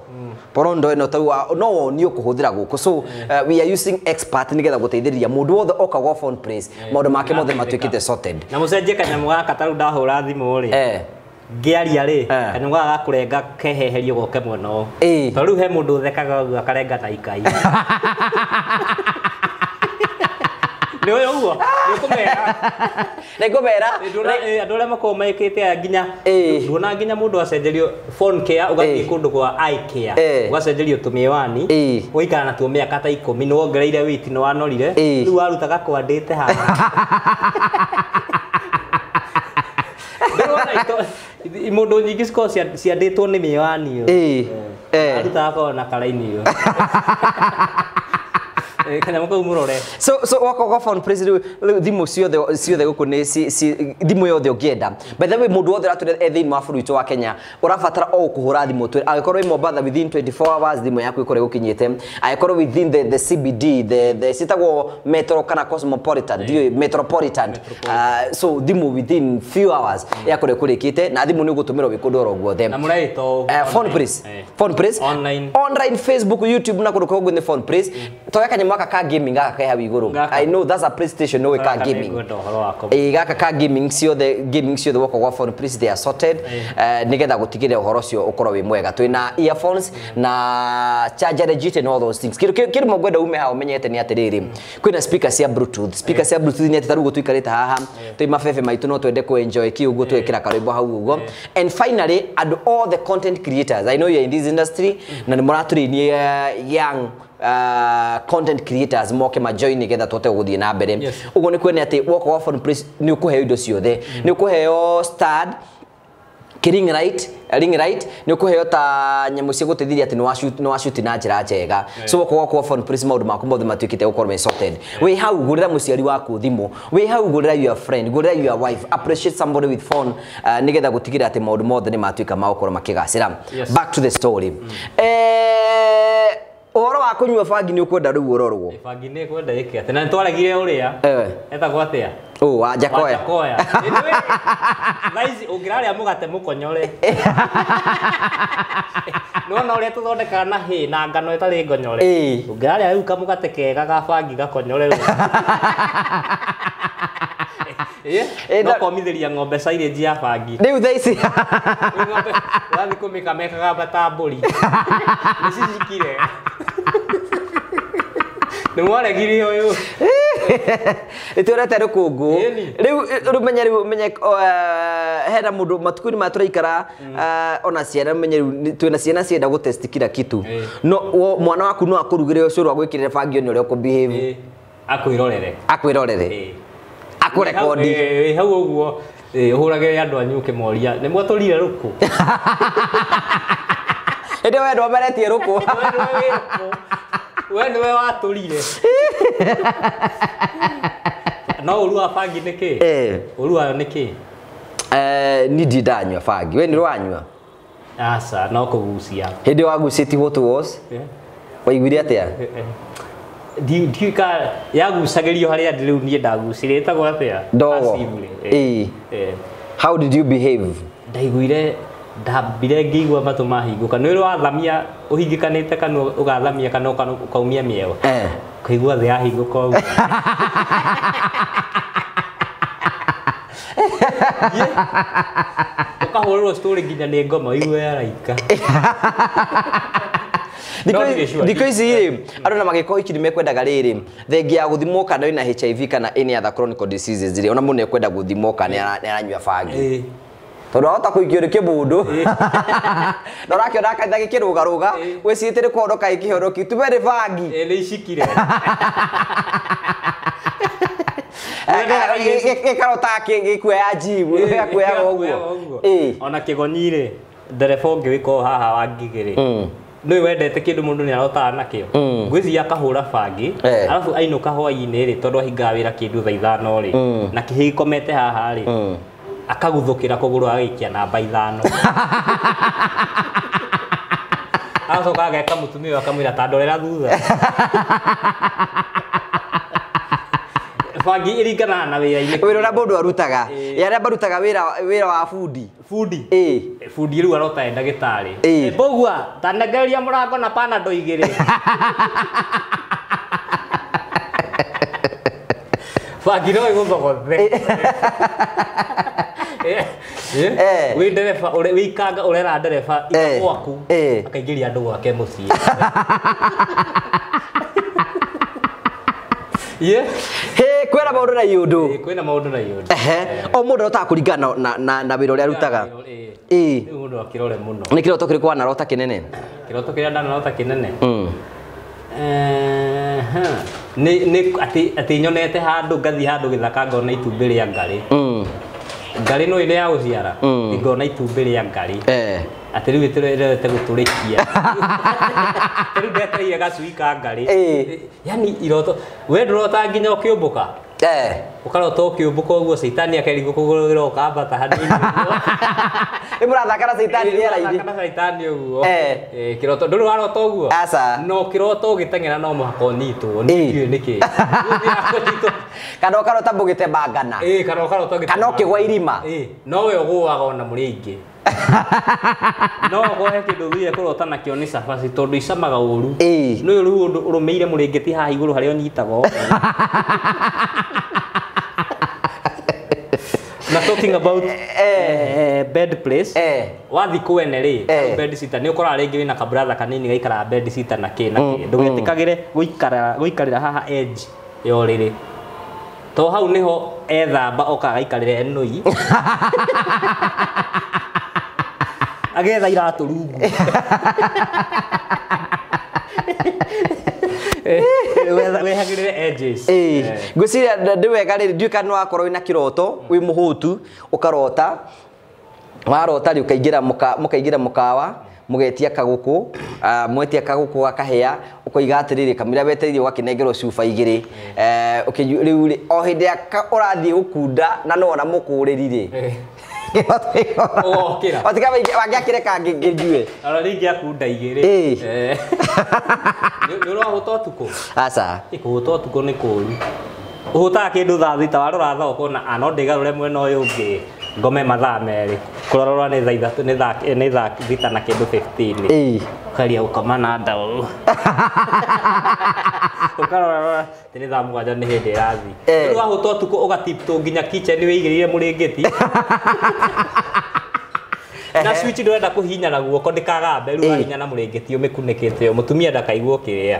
ino taru no ni ukuhuthira guku so we are using expert nigetha guteithiriria mundu wothe oka go phone place maundu make mothe matwikite sorted. Na mucenjie kanyamu gaka taru ndahura thimu ri ngiaria ri kanyamu gaka kurenga keheherio goke muno taru he mundu thekaga akarenga na ikai Ndio huo. Nĩngũmera. Andũ arĩa makoragwo mekĩte nginya ndũona nginya mũndũ acenjerio phone care ũgathiĩ kũndũ kwa eye care ũgacenjerio tũmĩwani ũikara na tuo mĩaka ta 10 nĩ wongereire weight nĩ wanorire rĩu warutaga kwandĩte haha Imondo nyingĩ ciandĩtwo nĩ mĩwani ĩyo arutaga korwo na karaini ĩyo So wako phone president thimu ciothe guku ni thimu yothe ugienda by the way mundu wothe ratule ethiini wa bũrũri wa Kenya urabatara o kuhura thimu tu agikorwo i Mombasa within 24 hours thimu yaku ikore gukinyite agikorwo within the CBD the sitagwo metro kana cosmopolitan dio metropolitan so thimu within few hours yakore kurikite na thimu ni gutumirwo wikundu oro guothe na muraito phone price online Facebook YouTube na kundu kogwo ni phone price toyaka nyama ka gaming gaka kai hawi iguru I know that's a PlayStation no ka gaming gaka ka gaming cio the wako wa phone price they are sorted nigetha gutigire uhoro cio ukorwo wi mwega twina earphones na charger legit and all those things kiru mogwenda ume ha umenyete ni atiriri kwina speaker cia bluetooth ni atitaru gutuikarita haha twi mafefe maitu no twende ku enjoy ki uguo twekira karimbo hau uguo. And finally all the content creators I know you are in this industry na ni muraturinie young content creators moke majoin nigetha tote guthie na mbere ugo ni kwene ati woko wa phone price ni ukuheo indo ciothe ni ukuheo stud ring right ni ukuheo ta nyamu cia gutethithia ati no washoot na njira njega so woko wa phone price maundu maku mothe matwikite gukorwo me sorted we how gurira muciari waku thimu we how gurira your friend gurira your wife appreciate somebody with phone nigetha gutigira ati maundu mothe ni matwika ma gukorwo makigacira. Back to the story Oro wa kunywa bangi ni ukwenda riu urorwo bangi ni kwenda iki ati na ntwaregire uria etagwo atia wanja koya laizi ungiraria mugate mukonyore no uria tuthondeka na hi na ngano itari ngonyore ungiraria riu kamugate kega ga bangi gakonyore no komithiria ng'ombe silage ya bangi riu thaici ng'ombe wathi kumika mekaga bata mburi ni cicikire ni mwaregire uyu iturete rukungu riu menye hera mundu matukuni maturaikara ona ciana menye twina ciana cienda gu test kila kitu no mwana waku no akurugire ucuru agwikirire bangi oni uria ku behave akwirorere akurekodi hau uguo uhurage andu anyuke moria ni mwaturire ruku ende we ndo meretie ruku we niwe waturire no urua bangi niki urua niki ni ndanywa bangi we ni rwanywa asa no kugucia hindi waguciti what was waiguire atia Dika yagucagirio haria riu nie ndagucirite gwa atia ndogo how did you behave ndaiguire ndambire ngigwa matu mahinguka ni wathamia uhingikanite kana ugathamia kana ukaumia mieo kuigua thia hinguka ugu ukahurwo story nginya ni ngoma iwe yaraika Dikoici andu na magiko iki nimekwendaga riri thengia ya guthimwo kana ina HIV kana any other chronic diseases ri ona mundu ekwenda guthimwo kana aranywa bangi tondu ahota kuikio kimundu ndorakiona kaitha gikirugaruga wicitire kuondoka ikihoroki tubere bangi ni icikire karota gikuya jibu yakuya uguo ona kigonyire ndereba ungi wiko haha wangigiri nä wendete kä ndå må ndå nä arotaga nakä o ngwä cia akahå ra bangi arabu ainå ka hwainä rä tondå ahingaga wä ra kä ndå thaa ithano rä na kä hä komete haha rä akaguthå kä ra kå gå rå agaikia namba 5 agacoka ageka må tumia å yå akamwä ra ta ndorera thutha bangi iringanaga na wä ra-inä wä ra å rä a må ndå arutaga arä a marutaga wä ra wa bundi bundi rä u arotae ndagä tarä mbågua tanengereria må rango na panado 2 bangi no ä gå thogothe wä ndereba wä ikanga å rera ndereba ika gwaku akaingä ria andå gwake må ciä kwä maå ndå na iå ndå kwä na maå ndå na iå ndå o må ndå arotaga kå ringana na wä ra å rä a arutaga må ndå akä rore må no nä kä roto kä rä kå wanarota kä nene kä roto kä rä a ndanarota kä nene atä nyonete handå ngathi handå gä thaka ngona itumbä rä a ngarä ngarä no ä rä ya gå ciara ngona itumbä rä a ngarä atä rä u ä rete gå tå rä kia rä u ndetereire gacui ka ngarä yani iroto we ndå rota nginya å kä å mbå ka å karota å kä å mbå ka å guo caitani akerigwo kå gå rå gä ra å kambata hanini nä må rathaka na caitani rä era-inä na caitani å guo kä roto ndå rä warota å guo no kä roto å gä teng'era no må haka å nyitwo nä kä kana å karota mbå gä te mbangana kana å kä gwa irima no we å gå waga ona må rä aingä no gohe kä ndå thire kå rota nakä o nä cabaci tondå icamaga å ru nä å rä u å rå mä ire må rä ngä ti haha igå rå harä a å nyitaga na talking about bed place wathi kwene ri bed sitter ni ukora ringi wina kabratha kanini gaikara bed sitter na kä ndå getikagire guikarira haha edge yo riri to hau niho ethamba oka gaikarire enui agetha iratå rungu wehagä edges ngwiciria ndä wega rä ndiå kana wakorwo wä na kä roto wä må hå tu å karota warota rä å kaingä ra må kawa må getia kagå kå mwetia kagå kå gakahea å koiga atä rä rä kamira wetereirie å gakä nengerwo cuba 2 rä u o hä ndä ä å rathiä gå kunda na nona må kå rä ri rä wangiakire kangä njue ara ringi akunda 2 nä å rahå ta å tukå aca kå hå ta å tukå nä kå ru å hå taga kä ndå thaa thita warora thoko na ano ndä garå re mwena å yå å ngä ngome mathaa merä kå rorora nä thaa thita na kä ndå 15 karia gå kama na ndaå å karorarora tä nä thaa 7 nä hä ndä rathi rä u wahå ta å tukå å gatiptå nginya kitchen wä igä rä ire må rä ngä ti na switch ndwenda kå hinya na guoko ndikagambe rä u ahinya na må rä ngä ti å mä kunä kä te å må tumia ndakaigwo kä rä a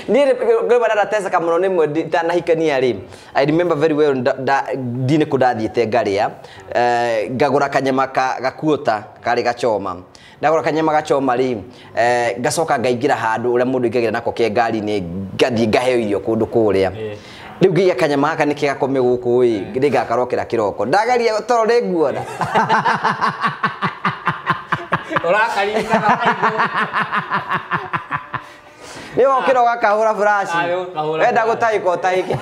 niä ndateceka må no nä mwe ndanahikania rä I remember very well ndinä kå ndathiä te ngarä a ngagå ra kanyama gakuota karä gacoma ndagå kanyama gacoma rä ngacoka ngaingä ra handå å rä a må ndå ingagä ra nako ke ngari-inä ngathiä ngaheo irio kå ndå kå rä a rä u ngä kanyama gaka nä kä gakome gå kå rä ngakarokera kä roko ndagaria toro rä nguona nä wokä ra gakahå ra braci wenda gå tahä ka å tahä ke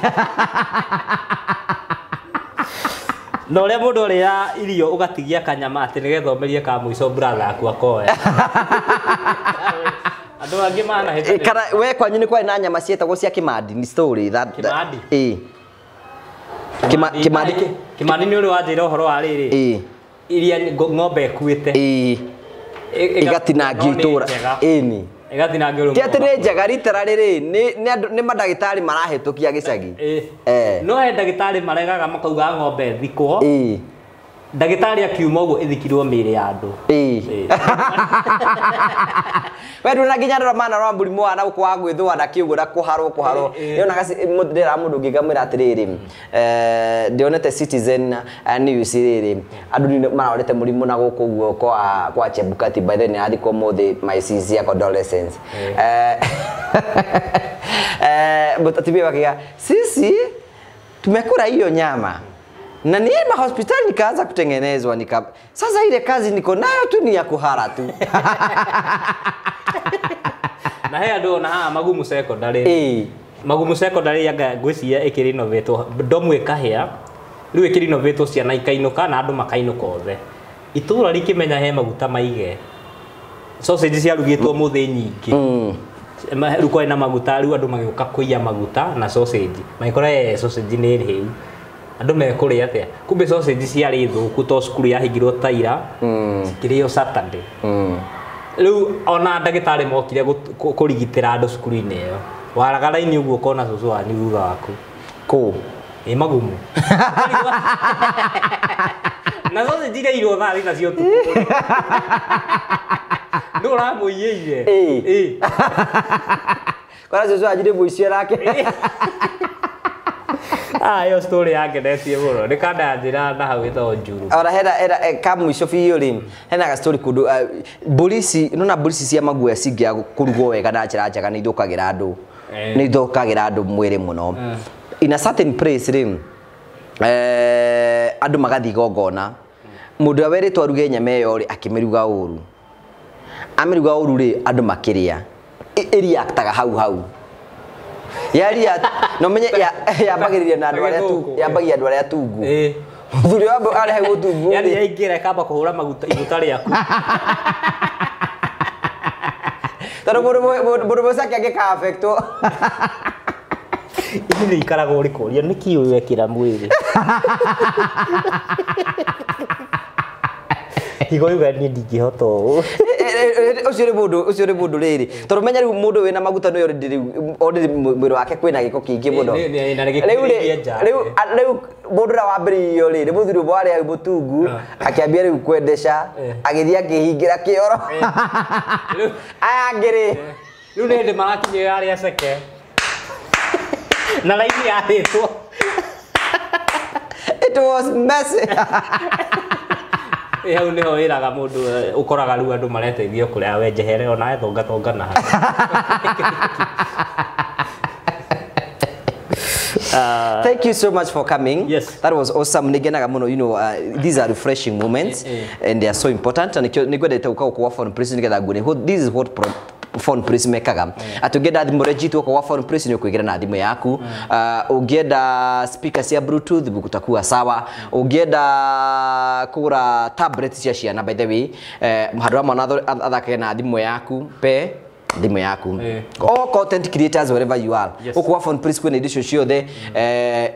na å rä a må ndå å rä a irio å gatigia kanyama atä nä getha å merie ka må ico bratha aku akoya andå angä manahä kana we kwanyu nä kwarä na nyama cietagwo cia kä mandi ni story kä mandi nä å rä wanjä ra å horo wa rä rä iria ng'ombe ekuä te igatinangio itå ra ti atä nä njega ritera rä rä nä mandagä tarä marahä tå kia gä cagi no he ndagä tarä maregaga makauga ng'ombe thikwo ndagä tarä akiuma å guo ä thikirwo mä rä ya andå we ndå na nginya ndora mana rwa må rimå wa na gå kå wa gwä thå na kä å guo na kå harwo nyonaga ndä ra må ndå ngä ngamwä ra atä rä rä ndionete Citizen news rä rä andå marorete må rimå na gå kå guo kwa Chebukati by then athikwo må thä my sincere condolences but atimie wakiga sisi tumekula hiyo nyama Na nienda hospitali nikaanza kutengenezwa sasa ile kazi niko nayo tu ni ya kuhara tu. Na haya ndo na magumu secondary. Magumu secondary yaga gwiciria ikirinovetwo domu ikahia riu ikirinovetwo ciana ikainuka na andu makainuka othe. Itura rikimenya he maguta maige. Sausage ciarugitwo muthi nyingi. Riu kwa na maguta riu andu magioka kuiya maguta na sausage. Maikora sausage ni riu. Andu mekuria atia. Kumbe sausage ciari thuku to skuru yahingirwo taira. Kirio Saturday. Riu ona ndagitari mokire kurigitira andu skuru-ini iyo. Waraga raini uguo kona cucu wa thutha waku. Ku magumu. Na sausage irairwo thaa thina cio tuku. Ndura muiyeire. Kora cucu ajire muicio rake. Yo story yake ndetie muno nikanda njira na hau ito njuru. Ora hera kamwisho biũ ri hena ga story kundu polisi nona polisi cia maguoya cingĩa kũrugwo wega na njĩra njega nĩ ithũkagĩra andũ nĩ ithũkagĩra andũ mwĩrĩ mũno. In a certain place ri andũ magathi gongona mũndũ awerĩtwo aruge nyama ĩyo ri akĩmĩruga ũru amĩruga ũru ri andũ makĩrĩa reactaga hau yaria no menye yambagĩrĩria na andũ arĩa tu yambagia andũ arĩa tungu thuri wambo arehe gutungu yani yaingĩra kamba kũhũra maguta iguta rĩaku tondũ mũndũ mũcake angĩka affectwo ici nĩ ikaragwo rĩkũria nĩkĩ ũyũ wekĩra mwĩrĩ Higo yuga ni ndingĩhota ũũ ucio nĩ mũndũ rĩrĩ tondũ menya rĩu mũndũ wĩna maguta no already mwĩrĩ wake kwĩna gĩko kĩingĩ mũno rĩu mũndũ ũrĩa wambĩrĩirio rĩ mũthuri ũmwe warĩ hau mũtungu akĩambia rĩu kwendesha agĩthiĩ akĩhingĩra kĩoro aya angĩ rĩ rĩu nĩ hĩndĩ marakinyio yarĩ aceke na raini yarĩtwo it was messy. Hau niho wiraga mundu ukoraga riu andu mareteithio kuria we njehere ona ethonga na thank you so much for coming. Yes. That was awesome. Nigenaga muno, you know, these are refreshing moments and they are so important. And nigwendete uka kwa phone press nigetha ngune this is what phone press mekaga atungenda thimu regitwo kwa phone press ni kuigira na thimu yaku ungienda speaker cia bluetooth bukutakuwa sawa ungienda kugura tablet cia ciana by the way hadwa mwana athake na thimu yaku pe thimu yaku all content creators wherever you are ukwa phone press kwene edition ciothe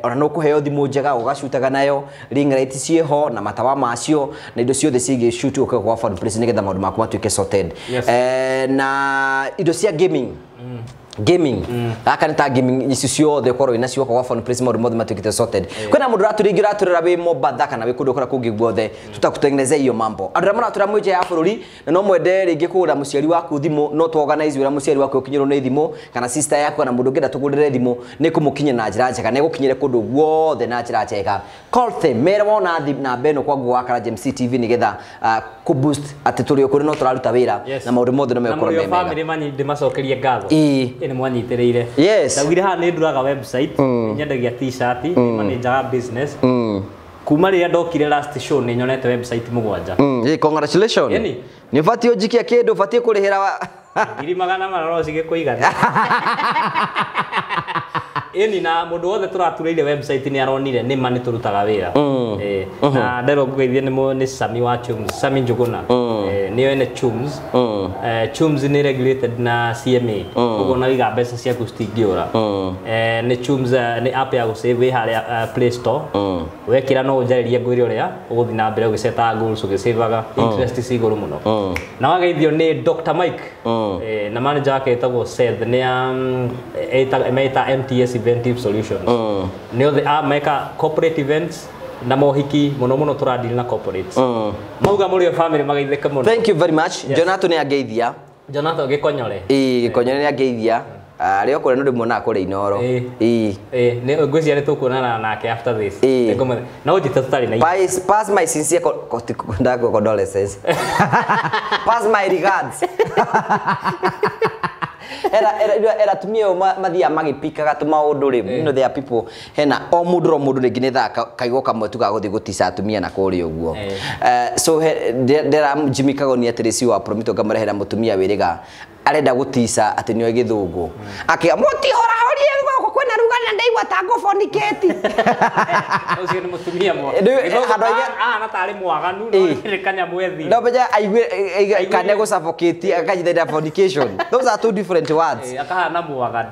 ona no kuheo thimu njega ugacutaga nayo ring light cieho na matawa macio na indo ciothe cige shoot ukwa phone press nigetha maundu maku matuike sorted na indo cia gaming akanita gaming ici ciothe korwo ina cio kwa phone press mode matukite sorted kwena mundu raturingira turira wi mobatha kana wi kundu kora kungi guothe tutakutengeneza hiyo mambo andura mara tura mwije ya bururi na no mwende ringi kugura muciari waku thimu no tu organize wira muciari waku ukinyiro ni thimu kana sister yaku na mundu ngenda tugurire thimu ni kumukinye na njira njega ne gukinyire kundu guothe na njira njega call them mere wona thim na beno kwa gwa kara JMC TV nigetha ku boost ati turi okuri no turaruta wira na maundu mothe no mekoro mega na family manyi ndimacokerie ngatho ni mwanyitiriire ndagire ha ni nduraga website nyendagia t-shirt ni manager business kuma ria ndokire last show ni nyonete website mugwanja congratulations ni fatio jikia kindu fatie kurihira ngiri magana maroro cige kuigana eni na mundu wothe turatureire website ni aronire ni mani turutaga wira na ndero ngugeithie ni Sami wa Chums Sami Njuguna niyo ene Chums Chums ni regulated na CMA ugo na iga mbeca ciaku citingiura ni Chums ni app ya gusave haria Play Store wekira no njaririe ngwire uria uguthi na mbere ugiseta goals ugisaveaga interest ciguru muno na wageithio ni Dr Mike na manager wake etagwo Seth ni meta MTS Event Solutions nio the meka corporate events na mohiki muno turadeal na corporates mauga muri family magaitheka muno. Thank you very much. Jonathan ni ageithia Jonathan gikonyore gikonyore ni ageithia rio kore ndu mona kore inoro ni ngwisi ari tukuonana nake after this na ujita tutari na pass my sincere condolences pass my regards era tumio mathia magipikaga tumaundu ri you know there are people hena o mundu ringi ni thaka kaigo kamwe tu ga guthi gutisa atumia na kuri uguo so ndera Jimmy Kagoni atirisi wa promito ngamarehera mutumia wiriga arenda gutisa ati niwe githungu akia mutihora horie ngoko kwena rugana ndaigwa tango fornicate ucio ni mutumia mwa na tari mwaganu no kanya mwethi no beja aigwe kane go suffocate akajithenda fornication those are two different words akahana mwaganu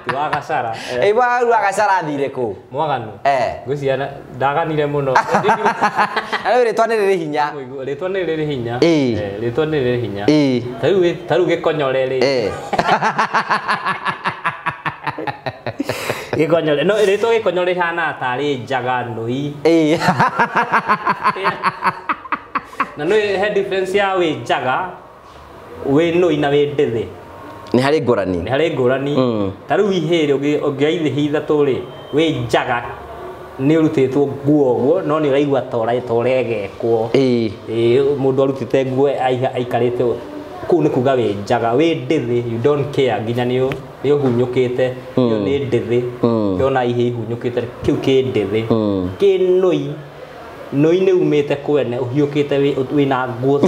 Tiwaga Sara. Iba ruaga Sara thire ku. Mwaganu. Ngwiciana ndaganire muno. Ari ritwa ni riri hinya. Ritwa ni riri hinya. Ritwa ni riri hinya. Taru gikonyore ri. Gikonyore. No ritwa gikonyore hana tari njaga nui. Na no he difference ya we njaga we nui na we ndithi. Ni hari ngurani taru ihire ungiaithe hithatu ri we njaga ni urutitwo nguo guo no ni uraigwa toregekwo mundu arutite nguo aikarite ku ni kuga we njaga we ndithi you don't care nginya ni uhunyukite yo ni ndithi yona ihe ihunyukite kiu ki ndithi ki nui ni umite kwene uhiukite we na nguo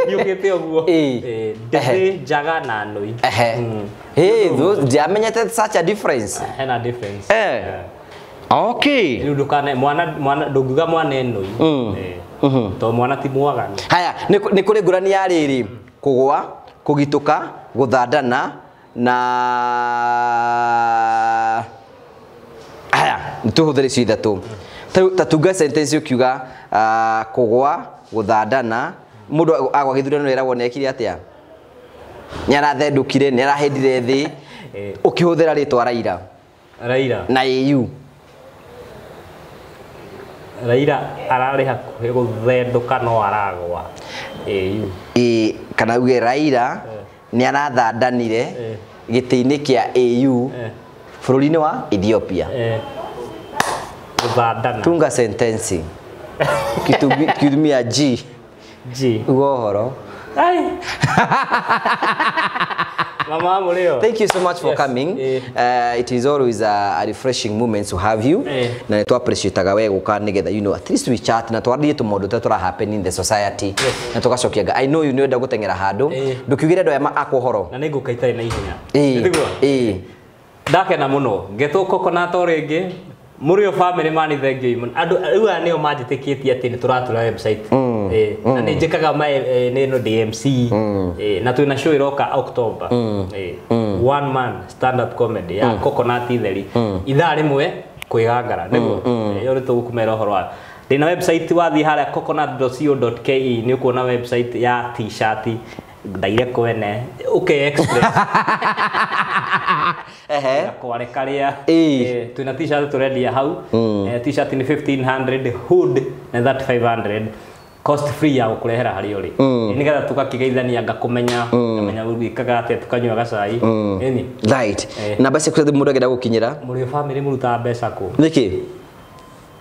Yukite oguo. Ndithi njaga na nui. Those jamenyete such a difference. Hena difference. Okay. Ndukane mwana nduguga mwana nui. To mwana ti mwaganu. Haya, ni kuri ngurani ya riri kugwa, kugituka, guthandana na haya, nituhuthire cio ithatu. Tatunga sentence ukiuga kugwa, guthandana mundu agwa githurano era wonekire atia nyarathendukire ni arahindire thi ukihuthira ritwa Raila na EU Raila arari hakuhe guthenduka no aragwa EU kana uge Raila ni arathandanire giti-ini kia EU bururi-ini wa Ethiopia guthandana tunga sentence kitumia G Ugohoro. Ai. Mama muleo. Thank you so much for coming. It is always a refreshing moment to have you. Na to appreciate we guka nigetha you know at least we chat na twarie tu maundu tatura happen in the society. Na tugacokianga I know you know nda gutengera handu. Ndukigire ndo ya akuhoro. Na ninguka itai na ihenya. Ndakena muno. Ngetu coconut ringi. Murio family mani thank you. Andu riu nio majitikitie ati ni turatura website. Na ni njikaga ni no DMC na twina show iroka October one man stand up comedy ya coconut itheri ithaa rimwe kwigangara niguo yo tukumera horo wa ndina website wathi haria coconut.co.ke ni ukuona website ya t-shirt direct kwene express kware karia twina t-shirt turendia hau t-shirt ni 1500 hood na that 500 cost free ya ukurehera hari uri nigetha tukakigeithania ngakumenya menya wikaga ate tukanywa gacai ni right na basi kuri mundu agenda gukinyira muri family muruta mbeca ku niki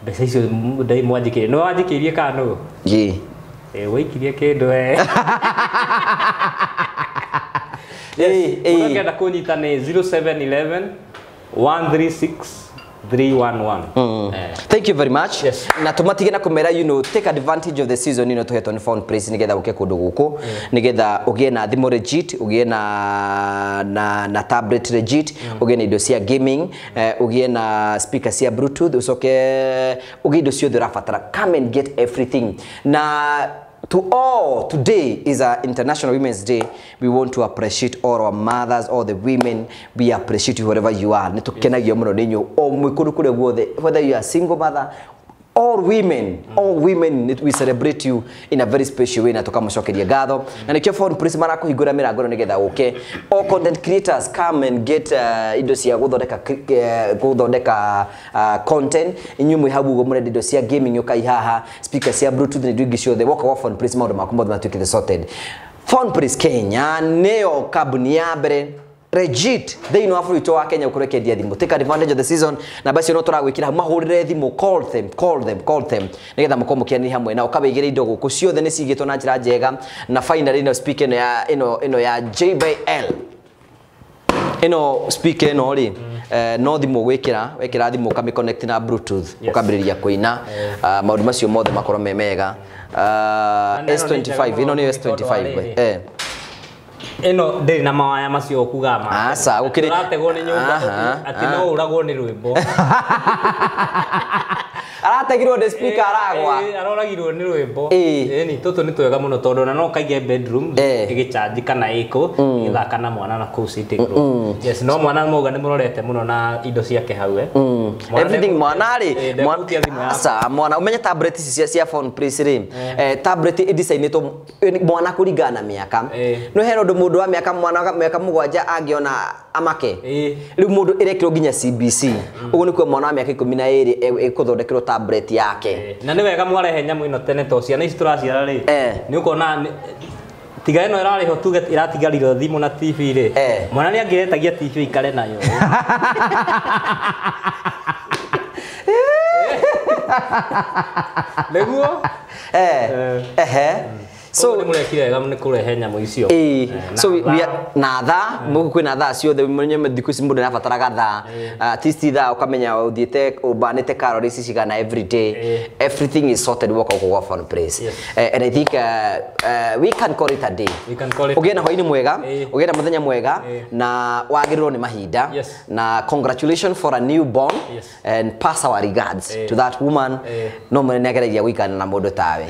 mbeca icio ndai mwanjikirie no wanjikirie kanu wikirie kindu ngenda kunyita ni 0711 136 311. Thank you very much. Na tumatige na kumera you know take advantage of the season you know to head on phone price nigetha uke kundu guku nigetha ugie na thimu legit ugie na tablet legit ugie na indo cia gaming ugie na speaker cia bluetooth ucoke ugie indo ciothe urabatara come and get everything na to all, today is International Women's Day. We want to appreciate all our mothers, all the women. We appreciate you wherever you are. Nitukenagia muno ninyu o mwikuru kure guothe, whether you are a single mother, all women, we celebrate you in a very special way na tukamucokeria ngatho. Na nikio phone price marako hingura mirango nigetha uke. All content creators come and get indo cia guthondeka content. Inyu mwi habu go muredi indo cia gaming yokai haha, speaker cia bluetooth ni ndwingi ciothe. Woka wa phone price maundu makumothe matuikite sorted. Phone price Kenya neo kambuni ya mbere legit they know Africa wa Kenya ukurekendia thimu take advantage of the season na basi no turagwikira mahurire thimu call them nigetha mukomukiani hamwe na ukabigire indo guku ciothe ni cigitwo na njira njega na finally no speaking ya ino ya JBL ino speaker no ri no thimu wekira thimu kami connect na bluetooth ukambiriria kuina maundu macio mothe makoro memega S25 ino ni S25 eno ndiri na mawaya macio kuga ma asa ukiri arategwo ni nyumba ati no uragwo ni rwimbo arategirwo de speaker aragwa aroragirwo ni rwimbo ni toto ni twega muno tondu na no kaige bedroom igicharge kana iko igithaka na mwana na ku sitting room yes no mwana muga ni murorete muno na indo ciake hau everything mwana ri asa mwana umenya tablet cia phone please ri tablet design to mwana kuringana miaka no hero ndo mundu wa miaka mwana miaka mugwanja angiona amake riu mundu irekiro nginya CBC ugu ni kwa mwana wa miaka 12 ikuthondekerwo tablet yake na ni wega mwarehe nyamu ino tene to ciana ici turaciara ri ni ukona tiga ino irariho tuge iratigariro thimu na TV ri mwana ni angiretagia TV ikare nayo leguo so ni murekire ga mukurehe nyamu icio so na tha muku kwina tha ciothe munye methiku ci mundu nabataraga tha tisti tha ukamenya uthiete ubanite calories cigana every day everything is sorted work kwa fun place and I think we can call it a day ugena hoini mwega ugena muthenya mwega na wagiriro ni mahinda na congratulations for a newborn and pass our regards to that woman no mwe negeragia gwikana na mundu tawe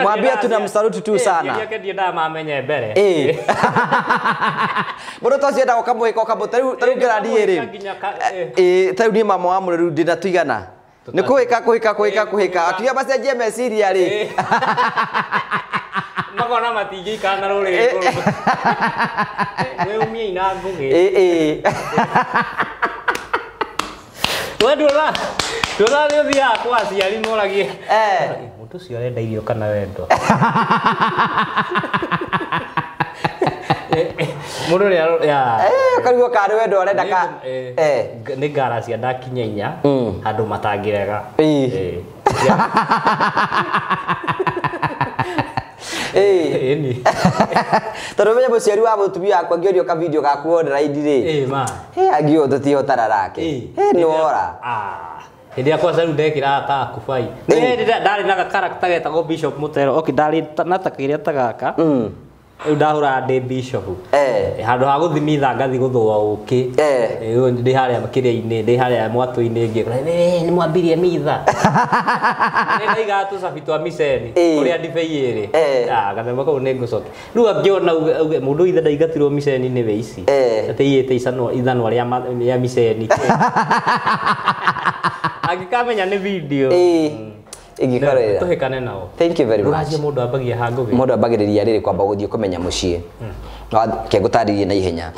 mwambia tuna msaluti tu sana yake ndienda mamenye mbere mudo tocienda ukamwika ukamutaru gradi ri taru ni mama wa mureru ndina tuigana ni kuhika atuya bacenjie meciria ri magona matingi kana ruri we umie ina ngugi Dora leo dia kwa ciari moragie mutu cio arenda irio kana wendo mudu ya karigwo kari wendo arenda ka ni ngara cia ndakinya inya handu matangirega ni toro menya muciari wa mutumia akwa ngiorio ka video gaku online ri ma agio tutio tararake nora hindi akwa saru ndekira ta kubai ndari na character getagwo Bishop Mutero okay ndari na takiria tagaka ndahura ndi Bishop handu ha guthimithia ngathi guthua uki ndi haria makiria-ini ndi haria mwatu-ini ngi ni mwambirie mitha ni ndaiga tu sabitwa miseni uria ndibei iri gathemba kau ni ngucoki riu angiona uge mundu ithe ndaigatirwo miseni ni we ici ati iyite ithanwa ria miseni agikamenya ni video igikorera tuhikane nao thank you very much uraje mundu ambagia hangugi mundu ambagiriria riri kwamba guthie kumenya mucii ke gutaririe na ihenya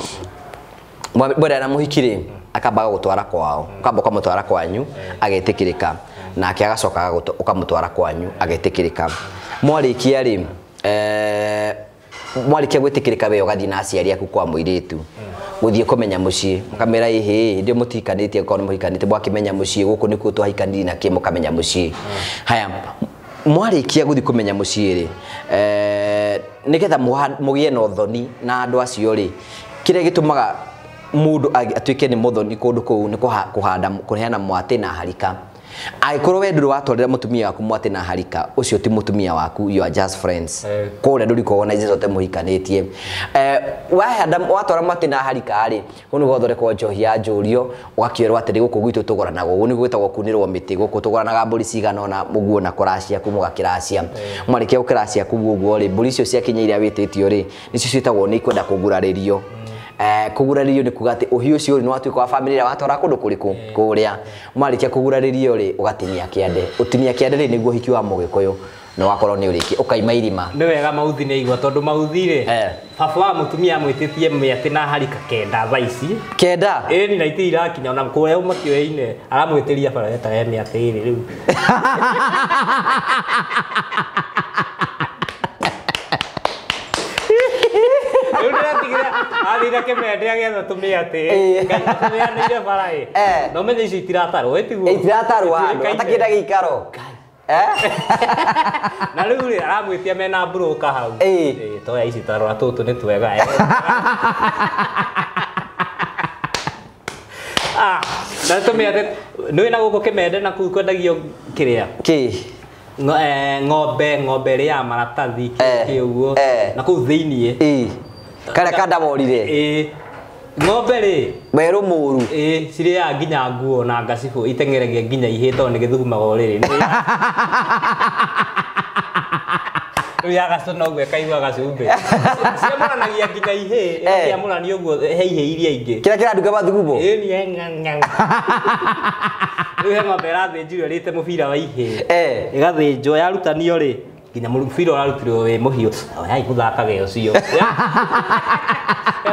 bora na muhikire akabaga gutwara kwao ukamba ukamutwara kwanyu agetikirika nake agacoka ukamutwara kwanyu agetikirika mwarikia ri mwarikia gwitikirika we ugathi na aciari aku kwa muiritu guthie kumenya mucii mukamera ihi ndio mutikanitie kwa muhikanite bwakimenya mucii guku niku twahikani na ki mukamenya mucii haya mwarikia guthie kumenya mucii ri nigetha mugie na uthoni na andu acio ri kire gitumaga mundu atuike ni muthoni kundu kuu ni kuhanda kuheana mwate na harika aikorwo we nduru watwarira mutumia waku mwate na harika ucio ti mutumia waku you are just friends kore nduri kuona zote muhikanitie wahanda watwara mwate na harika ri unu gothore kwa njohi ya njurio ugakierwo atiri guku gwitu tugoranaga uni gwitagwo kunirwo miti guku tugoranaga mburi cigana ona muguo na kuracia kumuga kiracia mwarikia ukiracia kuguo ri mburi icio cia kinyiria wititio ri nicio cietagwo ni kwenda kuguraririo kuguraririo ni kugati uhiu cio ni watu kwa family watwara kundu kuriku kuria mwarikia kuguraririo ri ugatimia kiande utimia kiande ri niguo hiki wa mugikuyu no wakorwo ni uriki ukaima irima ni wega mauthi ni igwa tondu mauthi ri baba wa mutumia mwititie miati na harika kenda thaici kenda ni na itira kinya ona kuria umakioine aramwitiria bara eta ya miati ri riu athire kĩmende agĩetha tũmĩatĩ Ngai atũheanĩire bara no menye ici itiratarwo tiguo itiratarwo andũ atakĩenda gĩikaro na rĩu rĩ aramwĩtia mena broker hau toya ici tarora tũtũ nĩ twega na tũmĩatĩ nĩũĩ na gũkũ kĩmende na kũu kwendagio kĩrĩa ng'ombe ĩrĩa ya maratathi kĩũguo na kũu thĩiniĩ karĩa kandaborire ng'ombe rĩ werũ mũru cirĩaga nginya nguo na ngacibũ iteng'eragia nginya ihĩ tondũ nĩ gĩthugumaga ũrĩrĩ rĩu yagacũna ũguo ĩkaigua gacumbĩ ciamũranagia nginya ihĩ ĩgakĩamũrania ũguo he ihĩ iria ingĩ kĩrĩa kĩranduka mathugumo rĩu he ng'ombe ĩrathĩnjirwo ĩrĩte mũbira wa ihĩ ĩgathĩnjwo yarutanio rĩ nginya mũbira ũrarutirwo wĩ mũhiũ yai gũthakaga ũcio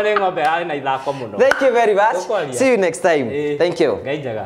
nĩ ng'ombe yarĩ na ithako mũno. Thank you very much. See you next time. Thank you. Ngai njega.